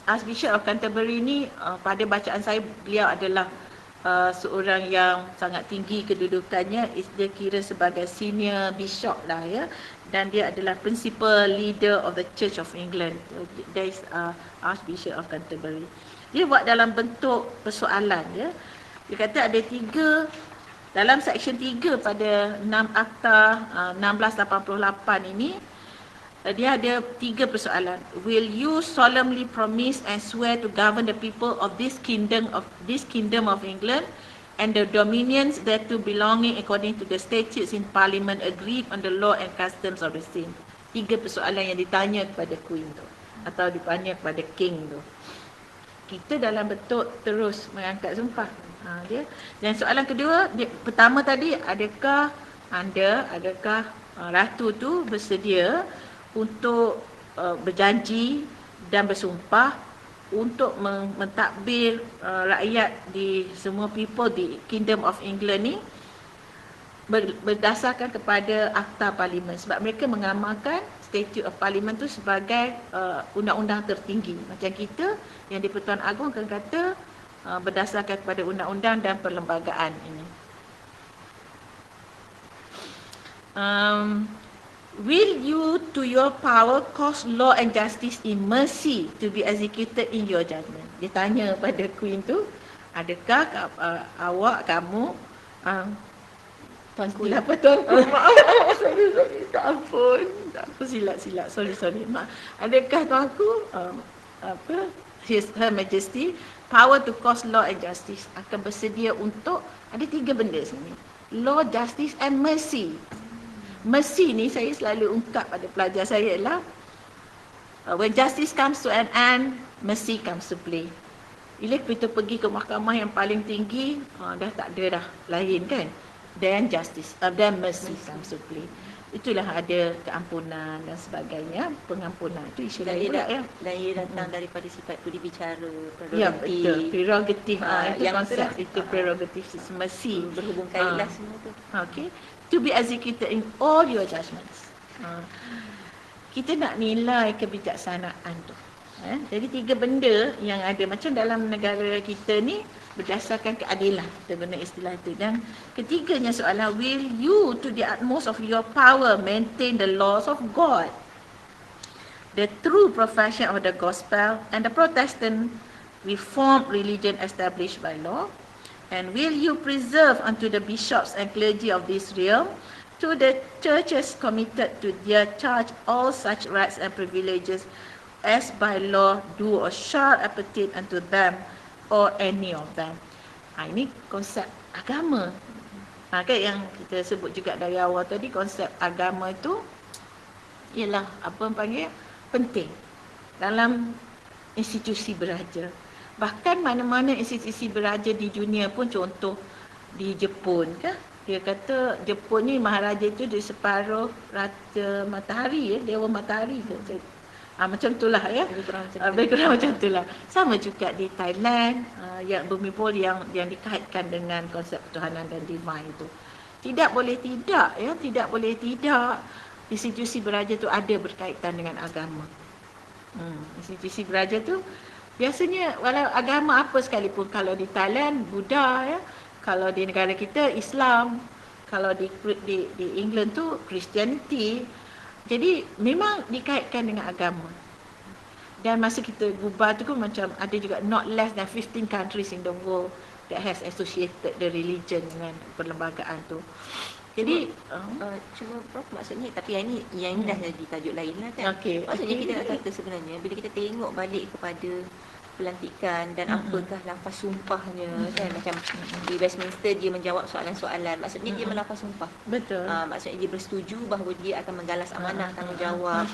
Archbishop of Canterbury ni pada bacaan saya, beliau adalah seorang yang sangat tinggi kedudukannya. Dia kira sebagai senior bishop lah ya, dan dia adalah principal leader of the Church of England. There is Archbishop of Canterbury. Dia buat dalam bentuk persoalan ya. Dia kata ada 3 dalam section 3 pada 6 Akta 1688 ini. Dia ada 3 persoalan. Will you solemnly promise and swear to govern the people of this kingdom of England and the dominions thereto belonging according to the statutes in Parliament agreed on the law and customs of the same? 3 persoalan yang ditanya kepada Queen tu atau ditanya kepada King tu. Kita dalam bentuk terus mengangkat sumpah. Dia. Dan soalan kedua, pertama tadi, adakah Ratu tu bersedia untuk berjanji dan bersumpah untuk mentadbir rakyat di semua people di Kingdom of England ni berdasarkan kepada Akta Parlimen, sebab mereka mengamalkan Statute of Parliament tu sebagai undang-undang tertinggi. Macam kita yang di Pertuan Agong akan kata berdasarkan kepada undang-undang dan perlembagaan ini. Will you to your power cause law and justice in mercy to be executed in your judgment? Dia tanya pada Queen tu, adakah kamu Tuanku apa tuanku? Maaf, sorry, tak ampun, silap, sorry, maaf. Adakah tuanku Her Majesty power to cause law and justice akan bersedia untuk, ada 3 benda sini, law, justice and mercy. Mercy ni saya selalu ungkap pada pelajar saya ialah when justice comes to an end, mercy comes to play. Bila kita pergi ke mahkamah yang paling tinggi, dah tak ada dah lain kan, then justice, then mercy comes to play. Itulah ada keampunan dan sebagainya, pengampunan. Itu isu lain pula ya. Dan ia datang daripada sifat budi bicara, prerogatif. Ya betul, prerogatif. Itu yang konsep, itu prerogatif mercy. Berhubung kailah semua tu. Okay. To be executed in all your judgments. Kita nak nilai kebijaksanaan tu. Jadi 3 benda yang ada macam dalam negara kita ni berdasarkan keadilan, kita guna istilah itu. Dan ketiganya soalan, will you to the utmost of your power maintain the laws of God, the true profession of the gospel and the Protestant reformed religion established by law, and will you preserve unto the bishops and clergy of this realm, to the churches committed to their charge, all such rights and privileges as by law do or shall appertain unto them or any of them. Ini konsep agama. Kan yang kita sebut juga dari awal tadi, konsep agama itu ialah apa panggil penting dalam institusi beraja. Bahkan mana-mana institusi beraja di dunia pun, contoh di Jepun kan, dia kata Jepun ni maharaja itu di separuh Raja Matahari ya, Dewa Matahari ke. Macam itulah ya. Lebih kurang macam itulah. Sama juga di Thailand, yang Bumipol yang dikaitkan dengan konsep ketuhanan dan divine itu. Tidak boleh tidak institusi beraja itu ada berkaitan dengan agama. Institusi beraja tu biasanya walau agama apa sekalipun, kalau di Thailand Buddha ya, kalau di negara kita Islam, kalau di England tu Christianity. Jadi memang dikaitkan dengan agama. Dan masa kita bubar tu pun macam ada juga not less than 15 countries in the world that has associated the religion dengan perlembagaan tu. Jadi cuma Prof, maksudnya tapi yang ini dah jadi tajuk lain lah kan. Okay. Maksudnya kita nak kata sebenarnya bila kita tengok balik kepada pelantikan dan apakah lafaz sumpahnya kan, macam di Westminster dia menjawab soalan-soalan, maksudnya dia melafaz sumpah. Betul. Maksudnya dia bersetuju bahawa dia akan menggalas amanah tanggungjawab.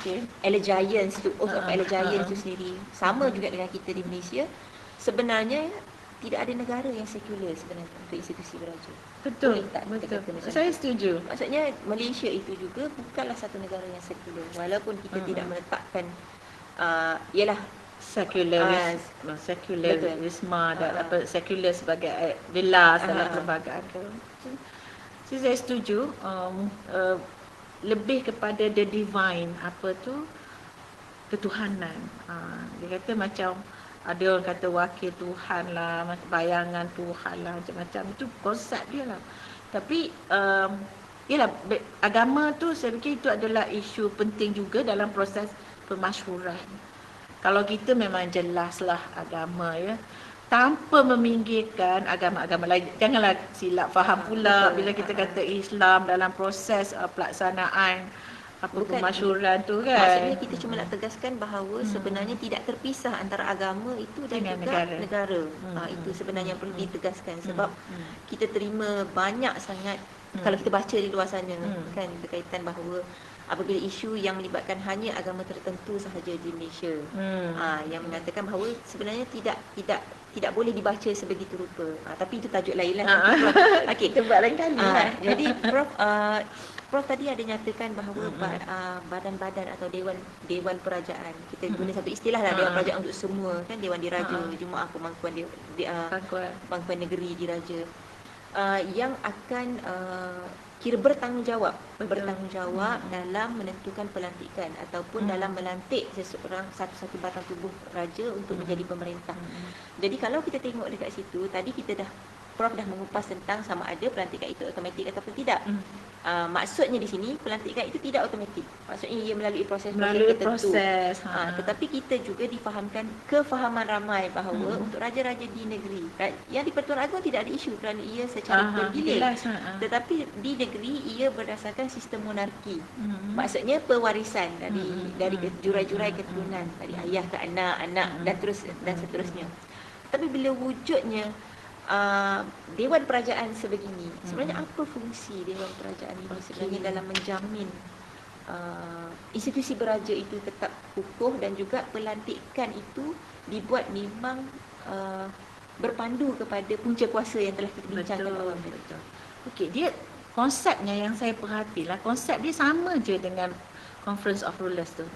Allegiance tu, oath of allegiance tu sendiri sama juga dengan kita di Malaysia. Sebenarnya tidak ada negara yang sekular sebenarnya untuk institusi beraja. Betul. Saya setuju. Maksudnya Malaysia itu juga bukanlah satu negara yang sekular, walaupun kita tidak meletakkan ialah sekularisme dan sekular sebagai jelas dalam perlembagaan. Saya setuju. Lebih kepada the divine, apa tu, ketuhanan. Dia kata macam ada orang kata wakil Tuhan lah, bayangan Tuhan lah, macam-macam. Itu konsep dia lah. Tapi yalah, agama tu saya fikir itu adalah isu penting juga dalam proses pemasyhuran. Kalau kita memang jelaslah agama, ya, tanpa meminggirkan agama-agama lain. Janganlah silap faham pula bila kita kata Islam dalam proses pelaksanaan pemasyhuran tu kan. Maksudnya kita cuma nak tegaskan bahawa sebenarnya tidak terpisah antara agama itu dan dengan juga negara. Itu sebenarnya yang perlu ditegaskan, sebab kita terima banyak sangat kalau kita baca di luar sana kan, berkaitan bahawa apabila isu yang melibatkan hanya agama tertentu sahaja di Malaysia, yang mengatakan bahawa sebenarnya tidak boleh dibaca sebegitu rupa. Tapi itu tajuk lain lah. Okey, debat lain kali lah. Jadi Prof tadi ada nyatakan bahawa badan-badan atau dewan perajaan, kita guna satu istilah lah, dewan perajaan untuk semua kan, dewan diraja, Jumaah Pemangkuan Pemangkuan Negeri Diraja, yang akan kira bertanggungjawab dalam menentukan pelantikan ataupun dalam melantik seseorang, satu batang tubuh raja untuk menjadi pemerintah. Jadi kalau kita tengok dekat situ, tadi Prof dah mengupas tentang sama ada pelantikan itu automatik ataupun tidak. Maksudnya di sini pelantikan itu tidak automatik. Maksudnya ia melalui proses tertentu. Tetapi kita juga difahamkan kefahaman ramai bahawa untuk raja-raja di negeri yang di Pertuan Agong tidak ada isu kerana ia secara terpilih. Tetapi di negeri ia berdasarkan sistem monarki. Maksudnya pewarisan dari jurai-jurai keturunan, dari ayah ke anak dan seterusnya. Tapi bila wujudnya Dewan Perajaan sebegini, sebenarnya apa fungsi Dewan Perajaan ini sebenarnya dalam menjamin institusi beraja itu tetap kukuh dan juga pelantikan itu dibuat memang berpandu kepada punca kuasa yang telah kita bincangkan awal. Betul. Okey, dia konsepnya yang saya perhatilah, konsep dia sama je dengan Conference of Rulers tu.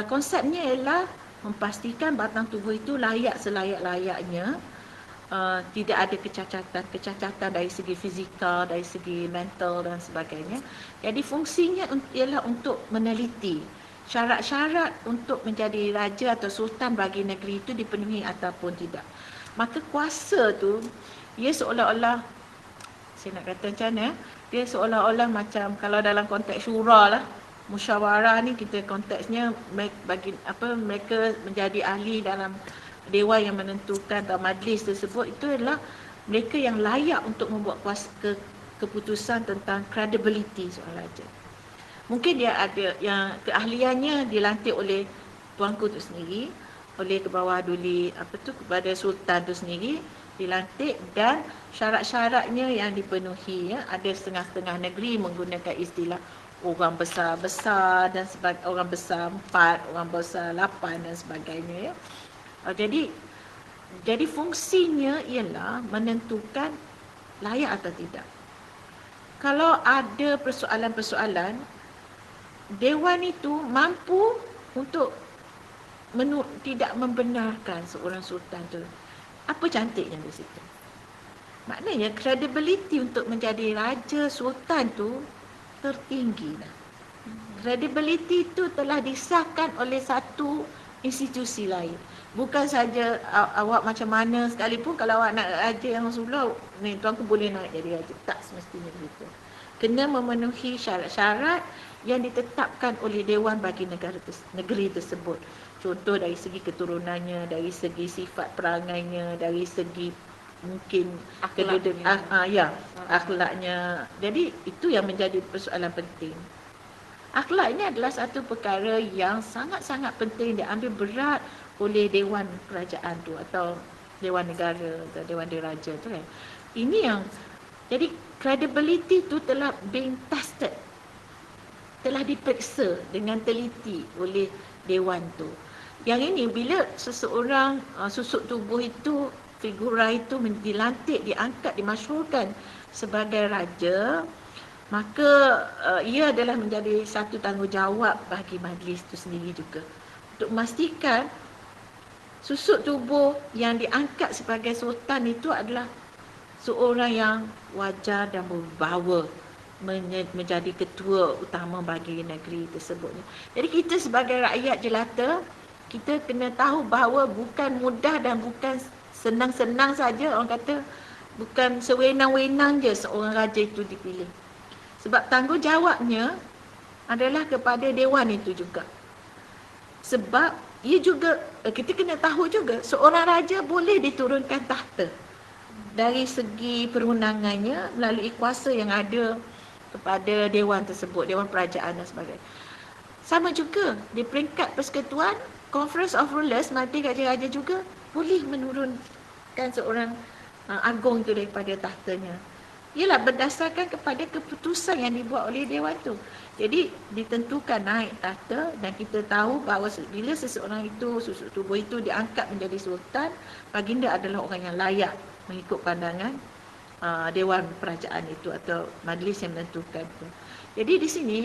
Konsepnya ialah memastikan batang tubuh itu layak selayak-layaknya. Tidak ada kecacatan dari segi fizikal, dari segi mental dan sebagainya. Jadi fungsinya ialah untuk meneliti syarat-syarat untuk menjadi raja atau sultan bagi negeri itu dipenuhi ataupun tidak. Maka kuasa tu, ia seolah-olah, saya nak kata macam mana, dia seolah-olah macam kalau dalam konteks syura lah, musyawarah ni kita konteksnya mereka menjadi ahli dalam dewan yang menentukan atau majlis tersebut, itu adalah mereka yang layak untuk membuat keputusan tentang credibility seorang raja. Mungkin dia ada yang keahliannya dilantik oleh tuanku tu sendiri, oleh kebawah duli kepada sultan tu sendiri dilantik, dan syarat-syaratnya yang dipenuhi, ya. Ada setengah-setengah negeri menggunakan istilah orang besar-besar dan sebagainya, orang besar 4, orang besar 8 dan sebagainya, ya. Jadi fungsinya ialah menentukan layak atau tidak. Kalau ada persoalan-persoalan, dewan itu mampu untuk tidak membenarkan seorang sultan tu. Apa cantiknya di situ? Maknanya credibility untuk menjadi raja sultan tu tertinggi dah. Credibility itu telah disahkan oleh satu institusi lain. Bukan saja awak macam mana sekalipun, kalau awak nak raja yang semula, ni tuanku boleh naik jadi raja. Tak semestinya begitu. Kena memenuhi syarat-syarat yang ditetapkan oleh dewan bagi negeri tersebut. Contoh dari segi keturunannya, dari segi sifat perangainya, dari segi mungkin akhlaknya. Jadi itu yang menjadi persoalan penting. Akhlak ini adalah satu perkara yang sangat-sangat penting, diambil berat oleh dewan kerajaan tu atau dewan negara atau dewan diraja tu kan. Ini yang jadi credibility tu telah being tested, telah diperiksa dengan teliti oleh dewan tu. Yang ini bila seseorang susuk tubuh itu, figura itu dilantik, diangkat, dimasyhurkan sebagai raja, maka ia adalah menjadi satu tanggungjawab bagi majlis itu sendiri juga untuk memastikan susuk tubuh yang diangkat sebagai sultan itu adalah seorang yang wajar dan berwibawa menjadi ketua utama bagi negeri tersebut. Jadi kita sebagai rakyat jelata, kita kena tahu bahawa bukan mudah dan bukan senang-senang saja, orang kata bukan sewenang-wenang je seorang raja itu dipilih. Sebab tanggungjawabnya adalah kepada dewan itu juga. Sebab ia juga, kita kena tahu juga seorang raja boleh diturunkan tahta dari segi perundangannya melalui kuasa yang ada kepada dewan tersebut, dewan kerajaan dan sebagainya. Sama juga di peringkat persekutuan, Conference of Rulers, Majlis Raja-Raja juga boleh menurunkan seorang agung itu daripada tahtanya. Ialah berdasarkan kepada keputusan yang dibuat oleh dewan tu. Jadi ditentukan naik tahta, dan kita tahu bahawa bila seseorang itu, susuk tubuh itu diangkat menjadi sultan, baginda adalah orang yang layak mengikut pandangan dewan kerajaan itu atau majlis yang menentukan itu. Jadi di sini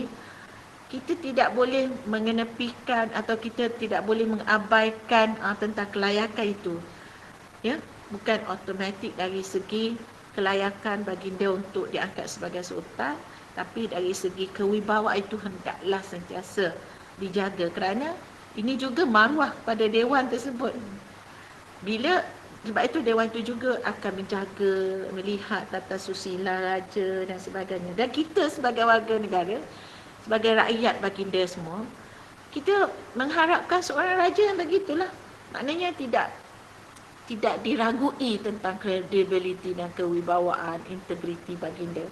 kita tidak boleh mengenepikan atau kita tidak boleh mengabaikan tentang kelayakan itu. Ya, bukan automatik dari segi kelayakan baginda untuk diangkat sebagai sultan, tapi dari segi kewibawaan itu hendaklah sentiasa dijaga, kerana ini juga maruah pada dewan tersebut. Sebab itu dewan itu juga akan menjaga, melihat tata susila raja dan sebagainya. Dan kita sebagai warga negara, sebagai rakyat baginda semua, kita mengharapkan seorang raja yang begitulah. Maknanya tidak diragui tentang credibility dan kewibawaan, integriti baginda.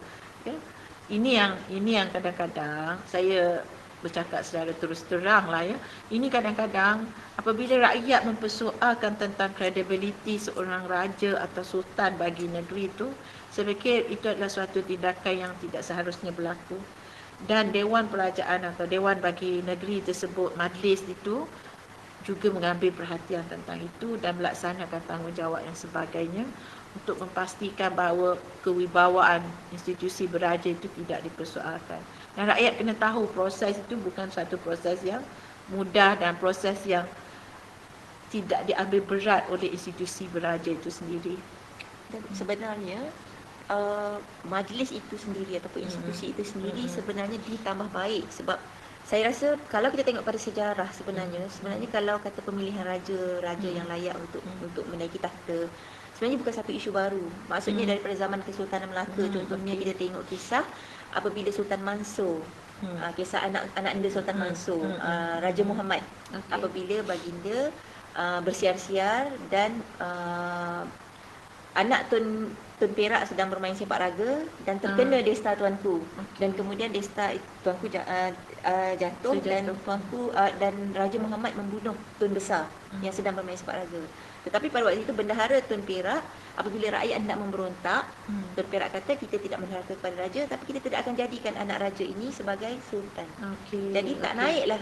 Ya. Ini yang kadang-kadang saya bercakap secara terus terang lah ya. Ini kadang-kadang apabila rakyat mempersoalkan tentang credibility seorang raja atau sultan bagi negeri itu, saya fikir itu adalah suatu tindakan yang tidak seharusnya berlaku. Dan dewan kerajaan atau dewan bagi negeri tersebut, majlis itu juga mengambil perhatian tentang itu dan melaksanakan tanggungjawab yang sebagainya untuk memastikan bahawa kewibawaan institusi beraja itu tidak dipersoalkan. Dan rakyat kena tahu proses itu bukan satu proses yang mudah dan proses yang tidak diambil berat oleh institusi beraja itu sendiri. Dan sebenarnya majlis itu sendiri ataupun institusi itu sendiri sebenarnya ditambah baik, sebab saya rasa kalau kita tengok pada sejarah sebenarnya kalau kata pemilihan raja yang layak untuk menaiki tahta, sebenarnya bukan satu isu baru. Maksudnya daripada zaman Kesultanan Melaka, contohnya kita tengok kisah apabila Sultan Mansur, kisah anak anda Sultan Mansur, Raja Muhammad, apabila baginda bersiar-siar dan anak Tun Perak sedang bermain sepak raga dan terkena desta tuanku, dan kemudian desta tuanku jatuh dan tuanku dan Raja Muhammad membunuh Tun Besar yang sedang bermain sepak raga. Tetapi pada waktu itu bendahara Tun Perak, apabila rakyat hendak memberontak, Tun Perak kata kita tidak menderhaka kepada raja, tapi kita tidak akan jadikan anak raja ini sebagai sultan. Jadi tak naiklah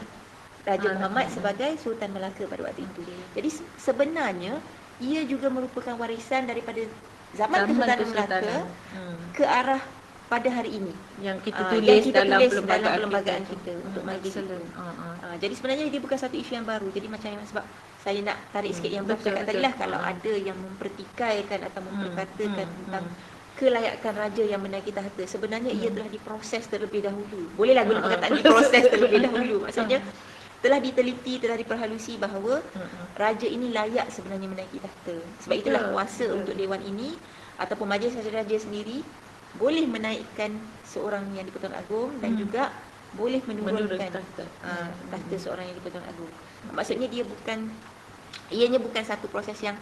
Raja Muhammad sebagai Sultan Melaka pada waktu itu. Jadi sebenarnya ia juga merupakan warisan daripada zaman Kesultanan Melaka ke arah pada hari ini yang kita tulis dalam perlembagaan kita untuk majlis itu. Jadi sebenarnya dia bukan satu isu yang baru. Jadi macam yang sebab saya nak tarik sikit yang bercakap tadi lah, kalau ada yang mempertikaikan atau memperkatakan tentang kelayakan raja yang menaiki tahta, sebenarnya ia telah diproses terlebih dahulu. Bolehlah guna perkataan diproses terlebih dahulu. Maksudnya telah diteliti, telah diperhalusi bahawa raja ini layak sebenarnya menaiki tahta. Sebab itulah kuasa untuk dewan ini ataupun majlis raja-raja sendiri boleh menaikkan seorang yang di-Pertuan Agong dan juga boleh menurunkan tahta seorang yang di-Pertuan Agong. Maksudnya ianya bukan satu proses yang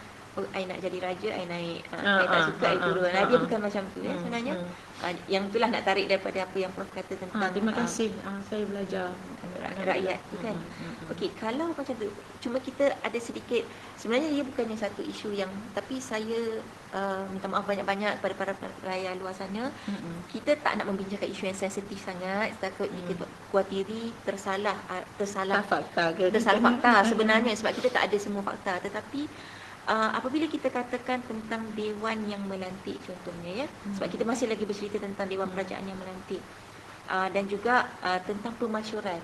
I nak jadi raja, I naik, I tak suka, I turun. Dia bukan macam tu ya sebenarnya. Yang itulah nak tarik daripada apa yang Prof kata tentang terima kasih, saya belajar rakyat tu kan. Okey, kalau macam tu, cuma kita ada sedikit, sebenarnya dia bukannya satu isu yang, tapi saya minta maaf banyak-banyak kepada para rakyat luar sana. Kita tak nak membincangkan isu yang sensitif sangat, takut kita kuatiri tersalah fakta sebenarnya, sebab kita tak ada semua fakta. Tetapi apabila kita katakan tentang dewan yang melantik contohnya ya, sebab kita masih lagi bercerita tentang dewan kerajaan yang melantik, dan juga tentang pemasyuran,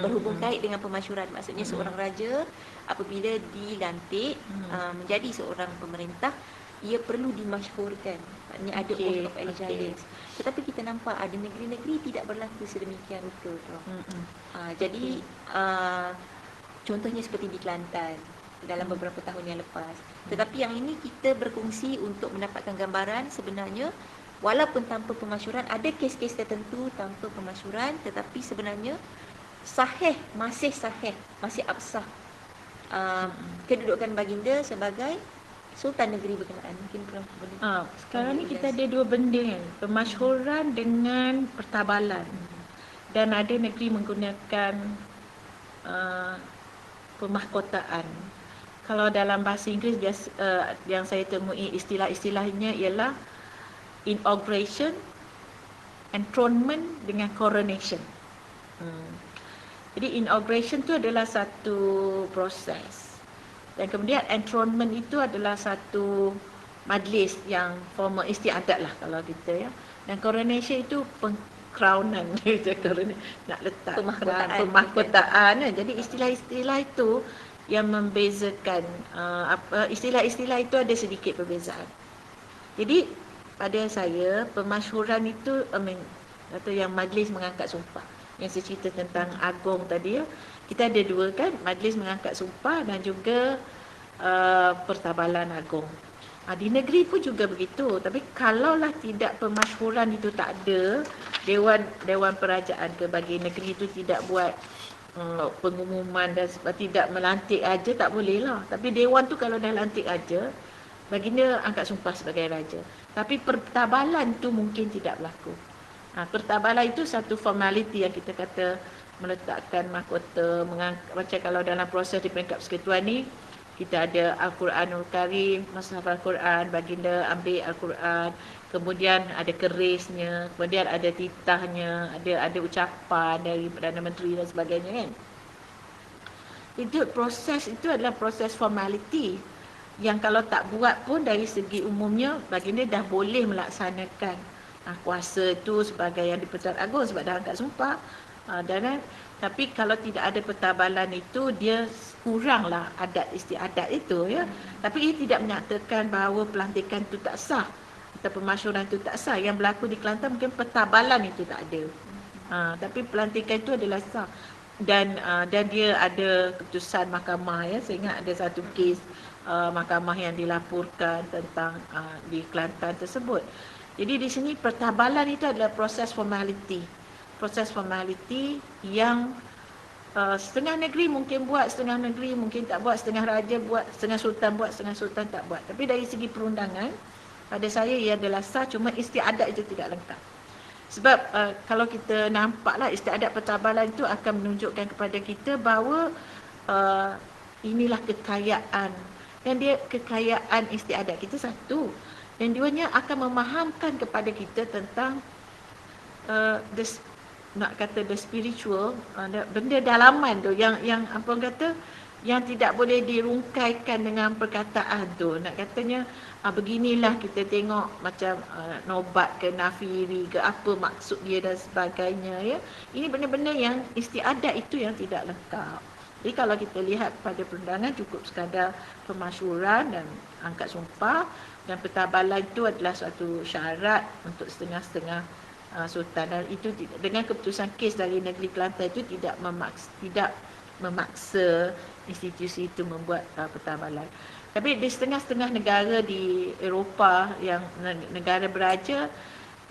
berhubung kait dengan pemasyuran. Maksudnya seorang raja apabila dilantik menjadi seorang pemerintah, ia perlu dimasyhurkan. Maknanya ada Okey, oath of allegiance. Tetapi kita nampak ada negeri-negeri tidak berlaku sedemikian rupa tu. Jadi contohnya seperti di Kelantan dalam beberapa tahun yang lepas. Tetapi yang ini kita berkongsi untuk mendapatkan gambaran sebenarnya walaupun tanpa pemasyhuran, ada kes-kes tertentu tanpa pemasyhuran, tetapi sebenarnya masih sahih, masih absah kedudukan baginda sebagai Sultan negeri berkenaan. Mungkin boleh. Sekarang ni kita ada dua benda kan, pemasyhuran dengan pertabalan. Dan ada negeri menggunakan pemahkotaan. Kalau dalam bahasa Inggeris yang saya temui istilah-istilahnya ialah inauguration, enthronement dengan coronation. Jadi inauguration tu adalah satu proses. Dan kemudian enthronement itu adalah satu majlis yang formal, istiadat lah kalau kita ya. Dan coronation itu pengcrownan nak letak pemahkotaan. Jadi istilah-istilah itu yang membezakan istilah-istilah itu ada sedikit perbezaan. Jadi pada saya pemasyhuran itu atau yang majlis mengangkat sumpah yang saya cerita tentang Agong tadi ya. Kita ada dua kan, majlis mengangkat sumpah dan juga pertabalan Agong. Di negeri pun juga begitu. Tapi kalaulah tidak pemasyhuran itu tak ada, Dewan Perajaan ke bagi negeri itu tidak buat pengumuman dan tidak melantik aja, tak boleh lah. Tapi Dewan tu kalau dah lantik aja, baginda angkat sumpah sebagai raja. Tapi pertabalan tu mungkin tidak berlaku. Pertabalan itu satu formaliti yang kita kata meletakkan mahkota, macam kalau dalam proses di peringkat persekutuan ni, kita ada Al-Quranul Karim, Mushaf Al-Quran, baginda ambil Al-Quran, kemudian ada kerisnya, kemudian ada titahnya, ada ucapan dari Perdana Menteri dan sebagainya kan. Proses itu adalah proses formality yang kalau tak buat pun dari segi umumnya baginda dah boleh melaksanakan kuasa itu sebagai yang di-Persatuan Agong sebab dah angkat sumpah. Tapi kalau tidak ada pertabalan itu, dia kuranglah adat istiadat itu ya. Tapi ia tidak menyatakan bahawa pelantikan itu tak sah atau pemasyhuran itu tak sah. Yang berlaku di Kelantan mungkin pertabalan itu tak ada. Tapi pelantikan itu adalah sah. Dan dia ada keputusan mahkamah ya. Saya ingat ada satu kes mahkamah yang dilaporkan tentang di Kelantan tersebut. Jadi di sini pertabalan itu adalah proses formality. Proses formality yang setengah negeri mungkin buat, setengah negeri mungkin tak buat, setengah raja buat, setengah sultan buat, setengah sultan tak buat. Tapi dari segi perundangan, pada saya ia adalah sah, cuma istiadat itu tidak lengkap. Sebab kalau kita nampaklah istiadat pertabalan itu akan menunjukkan kepada kita bahawa inilah kekayaan. Dan dia kekayaan istiadat kita satu. Dan duanya akan memahamkan kepada kita tentang nak kata the spiritual, benda dalaman tu yang apa orang kata yang tidak boleh dirungkaikan dengan perkataan tu. Nak katanya beginilah kita tengok macam nobat ke nafiri ke apa maksud dia dan sebagainya ya. Ini benda-benda yang istiadat itu yang tidak lengkap. Jadi kalau kita lihat pada perundangan cukup sekadar pemasyhuran dan angkat sumpah, dan pertabalan itu adalah suatu syarat untuk setengah-setengah sultan. Dan itu dengan keputusan kes dari negeri Kelantan itu tidak memaksa institusi itu membuat pertabalan. Tapi di setengah-setengah negara di Eropah yang negara beraja,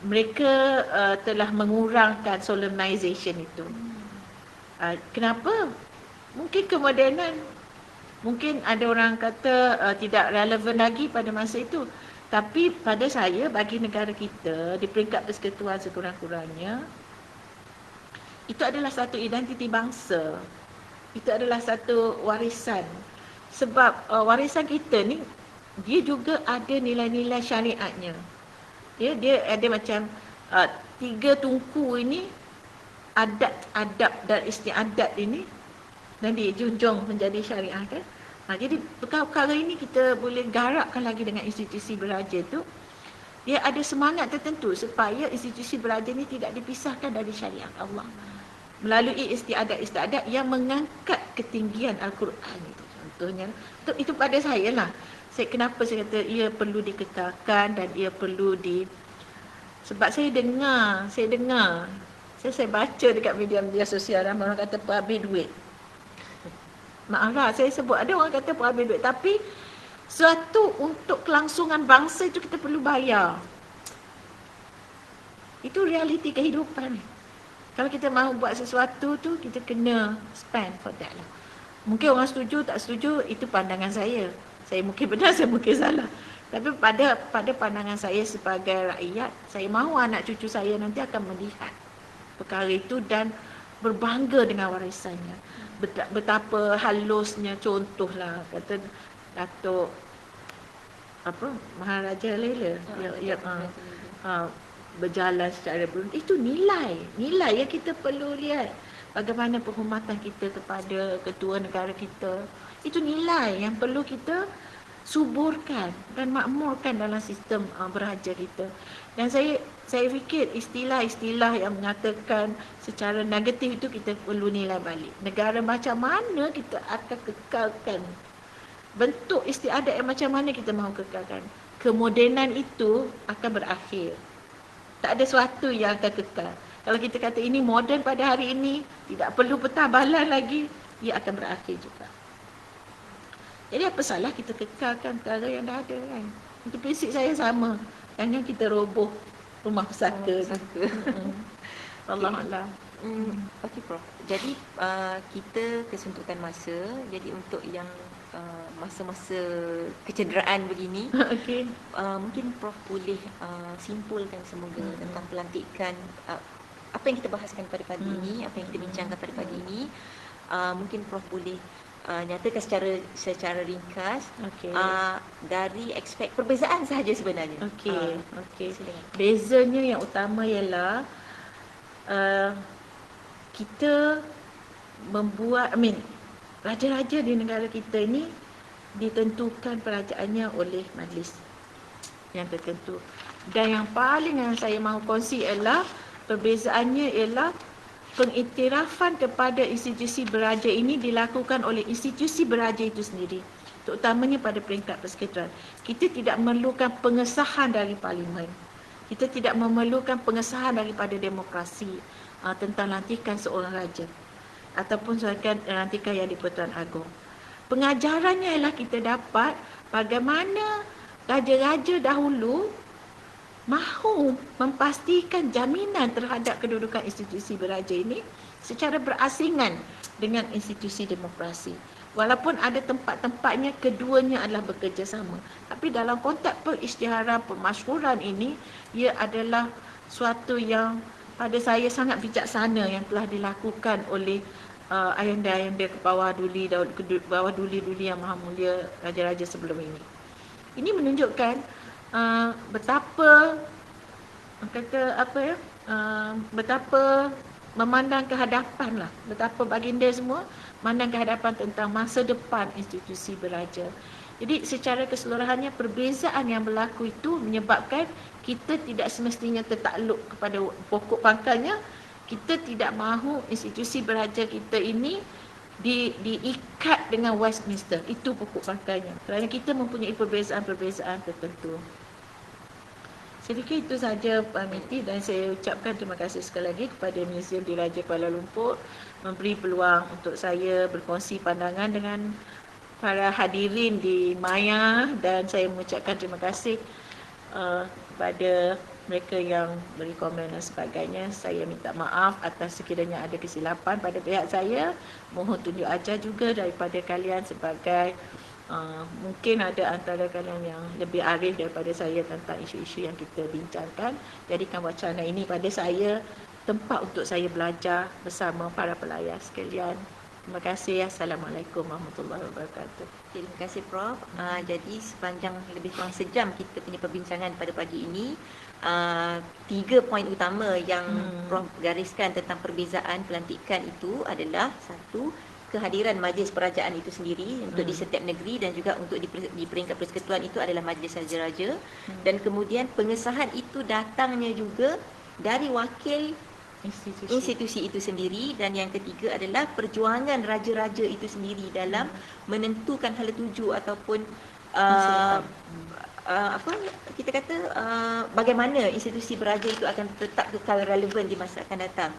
mereka telah mengurangkan solemnization itu. Kenapa? Mungkin kemodenan, mungkin ada orang kata tidak relevan lagi pada masa itu. Tapi pada saya, bagi negara kita di peringkat persekutuan sekurang-kurangnya, itu adalah satu identiti bangsa. Itu adalah satu warisan. Sebab warisan kita ni, dia juga ada nilai-nilai syariatnya. Ya, dia ada macam 3 tungku ini, adab dan istiadat ini, dan dijunjung menjadi syariah kan. Jadi perkara-perkara ini kita boleh garapkan lagi dengan institusi beraja itu. Dia ada semangat tertentu supaya institusi beraja ini tidak dipisahkan dari syariat Allah melalui istiadat-istiadat yang mengangkat ketinggian Al-Quran itu. Contohnya itu pada saya lah. Kenapa saya kata ia perlu dikekalkan dan ia perlu sebab saya dengar, saya baca dekat media sosial ramai orang kata perhabis duit. Maaf lah saya sebut, ada orang kata perhabis duit, tapi suatu untuk kelangsungan bangsa itu kita perlu bayar. Itu realiti kehidupan. Kalau kita mahu buat sesuatu tu, kita kena spend for that lah. Mungkin orang setuju, tak setuju, itu pandangan saya. Saya mungkin benar, saya mungkin salah. Tapi pada pandangan saya sebagai rakyat, saya mahu anak cucu saya nanti akan melihat perkara itu dan berbangga dengan warisannya. Betapa halusnya, contohlah kata Datuk Maharaja Lela berjalan secara beruntung. Itu nilai yang kita perlu lihat. Bagaimana penghormatan kita kepada ketua negara kita, itu nilai yang perlu kita suburkan dan makmurkan dalam sistem beraja kita. Dan saya fikir istilah-istilah yang mengatakan secara negatif itu kita perlu nilai balik. Negara macam mana kita akan kekalkan, bentuk istiadat yang macam mana kita mahu kekalkan. Kemodenan itu akan berakhir. Tak ada sesuatu yang akan kekal. Kalau kita kata ini moden pada hari ini, tidak perlu petabalan lagi, ia akan berakhir juga. Jadi apa salah kita kekalkan perkara yang dah ada kan? Itu prinsip saya sama. Jangan kita roboh rumah pusaka. Wallahualam. Okey Prof. Jadi kita kesuntukan masa. Jadi untuk yang masa-masa kecederaan begini, Okey. Mungkin Prof boleh simpulkan semoga tentang pelantikan apa yang kita bahaskan pada pagi ini, apa yang kita bincangkan pada pagi ini. Mungkin Prof boleh nyatakan secara ringkas dari aspek perbezaan sahaja sebenarnya. Okey. Bezanya yang utama ialah kita membuat, raja-raja di negara kita ini ditentukan kerajaannya oleh majlis yang tertentu. Dan yang paling yang saya mahu kongsi ialah perbezaannya ialah pengiktirafan kepada institusi beraja ini dilakukan oleh institusi beraja itu sendiri, terutamanya pada peringkat persekutuan. Kita tidak memerlukan pengesahan dari parlimen. Kita tidak memerlukan pengesahan daripada demokrasi tentang lantikan seorang raja ataupun lantikan yang di-Pertuan Agong. Pengajarannya ialah kita dapat bagaimana raja-raja dahulu mahu memastikan jaminan terhadap kedudukan institusi beraja ini secara berasingan dengan institusi demokrasi. Walaupun ada tempat-tempatnya keduanya adalah bekerjasama, tapi dalam konteks perisytiharan pemasyhuran ini, ia adalah suatu yang pada saya sangat bijaksana yang telah dilakukan oleh ayahanda-ayahanda ke bawah duli yang maha mulia raja-raja sebelum ini. Ini menunjukkan betapa betapa memandang ke hadapan lah, betapa baginda semua memandang ke hadapan tentang masa depan institusi beraja. Jadi secara keseluruhannya perbezaan yang berlaku itu menyebabkan kita tidak semestinya tertakluk kepada pokok pangkalnya. Kita tidak mahu institusi beraja kita ini diikat dengan Westminster. Itu pokok pangkalnya. Kerana kita mempunyai perbezaan-perbezaan tertentu. Saya fikir itu sahaja Pak Miti, dan saya ucapkan terima kasih sekali lagi kepada Museum Diraja Kuala Lumpur memberi peluang untuk saya berkongsi pandangan dengan para hadirin di Maya, dan saya mengucapkan terima kasih kepada mereka yang beri komen dan sebagainya. Saya minta maaf atas sekiranya ada kesilapan pada pihak saya. Mohon tunjuk ajar juga daripada kalian sebagai mungkin ada antara kalian yang lebih arif daripada saya tentang isu-isu yang kita bincangkan. Jadikan wacana ini pada saya tempat untuk saya belajar bersama para pelayar sekalian. Terima kasih. Assalamualaikum warahmatullahi wabarakatuh. Terima kasih Prof. Jadi sepanjang lebih kurang sejam kita punya perbincangan pada pagi ini, 3 poin utama yang Prof gariskan tentang perbezaan pelantikan itu adalah: satu, kehadiran majlis kerajaan itu sendiri untuk di setiap negeri, dan juga untuk di peringkat persekutuan itu adalah majlis raja-raja, dan kemudian pengesahan itu datangnya juga dari wakil institusi itu sendiri, dan yang ketiga adalah perjuangan raja-raja itu sendiri dalam menentukan hala tuju ataupun Masa depan. Apa kita kata bagaimana institusi beraja itu akan tetap kekal relevan di masa akan datang.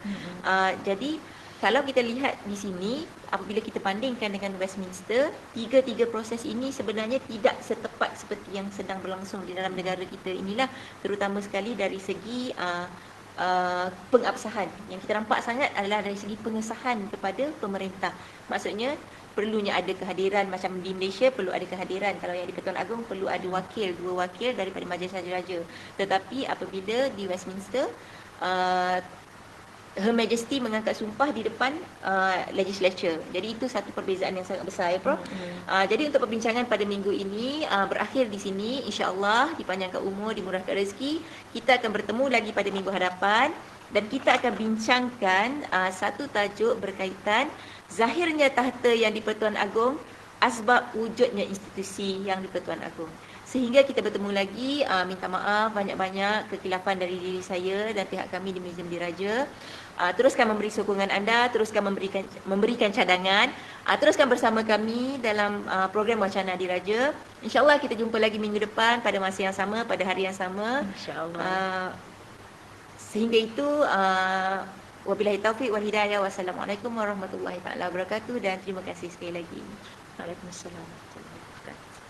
Jadi kalau kita lihat di sini, apabila kita bandingkan dengan Westminster, tiga-tiga proses ini sebenarnya tidak setepat seperti yang sedang berlangsung di dalam negara kita inilah, terutama sekali dari segi pengabsahan. Yang kita nampak sangat adalah dari segi pengesahan kepada pemerintah. Maksudnya perlunya ada kehadiran, macam di Malaysia perlu ada kehadiran, kalau yang di Pertuan Agong perlu ada wakil, 2 wakil daripada Majlis Raja-Raja. Tetapi apabila di Westminster, Her Majesty mengangkat sumpah di depan legislature. Jadi itu satu perbezaan yang sangat besar, ya Prof. Jadi untuk perbincangan pada minggu ini berakhir di sini. InsyaAllah dipanjangkan umur, dimurahkan rezeki. Kita akan bertemu lagi pada minggu hadapan dan kita akan bincangkan satu tajuk berkaitan zahirnya tahta yang di Pertuan Agong, asbab wujudnya institusi yang di Pertuan Agong. Sehingga kita bertemu lagi, minta maaf banyak-banyak kekhilafan dari diri saya dan pihak kami di Museum Diraja. Teruskan memberi sokongan anda, teruskan memberikan cadangan, teruskan bersama kami dalam program Wacana Diraja. InsyaAllah kita jumpa lagi minggu depan pada masa yang sama, pada hari yang sama. InsyaAllah. Sehingga itu, wabillahi taufiq wal hidayah. Wassalamualaikum warahmatullahi taala wabarakatuh dan terima kasih sekali lagi. Waalaikumsalam warahmatullahi wabarakatuh.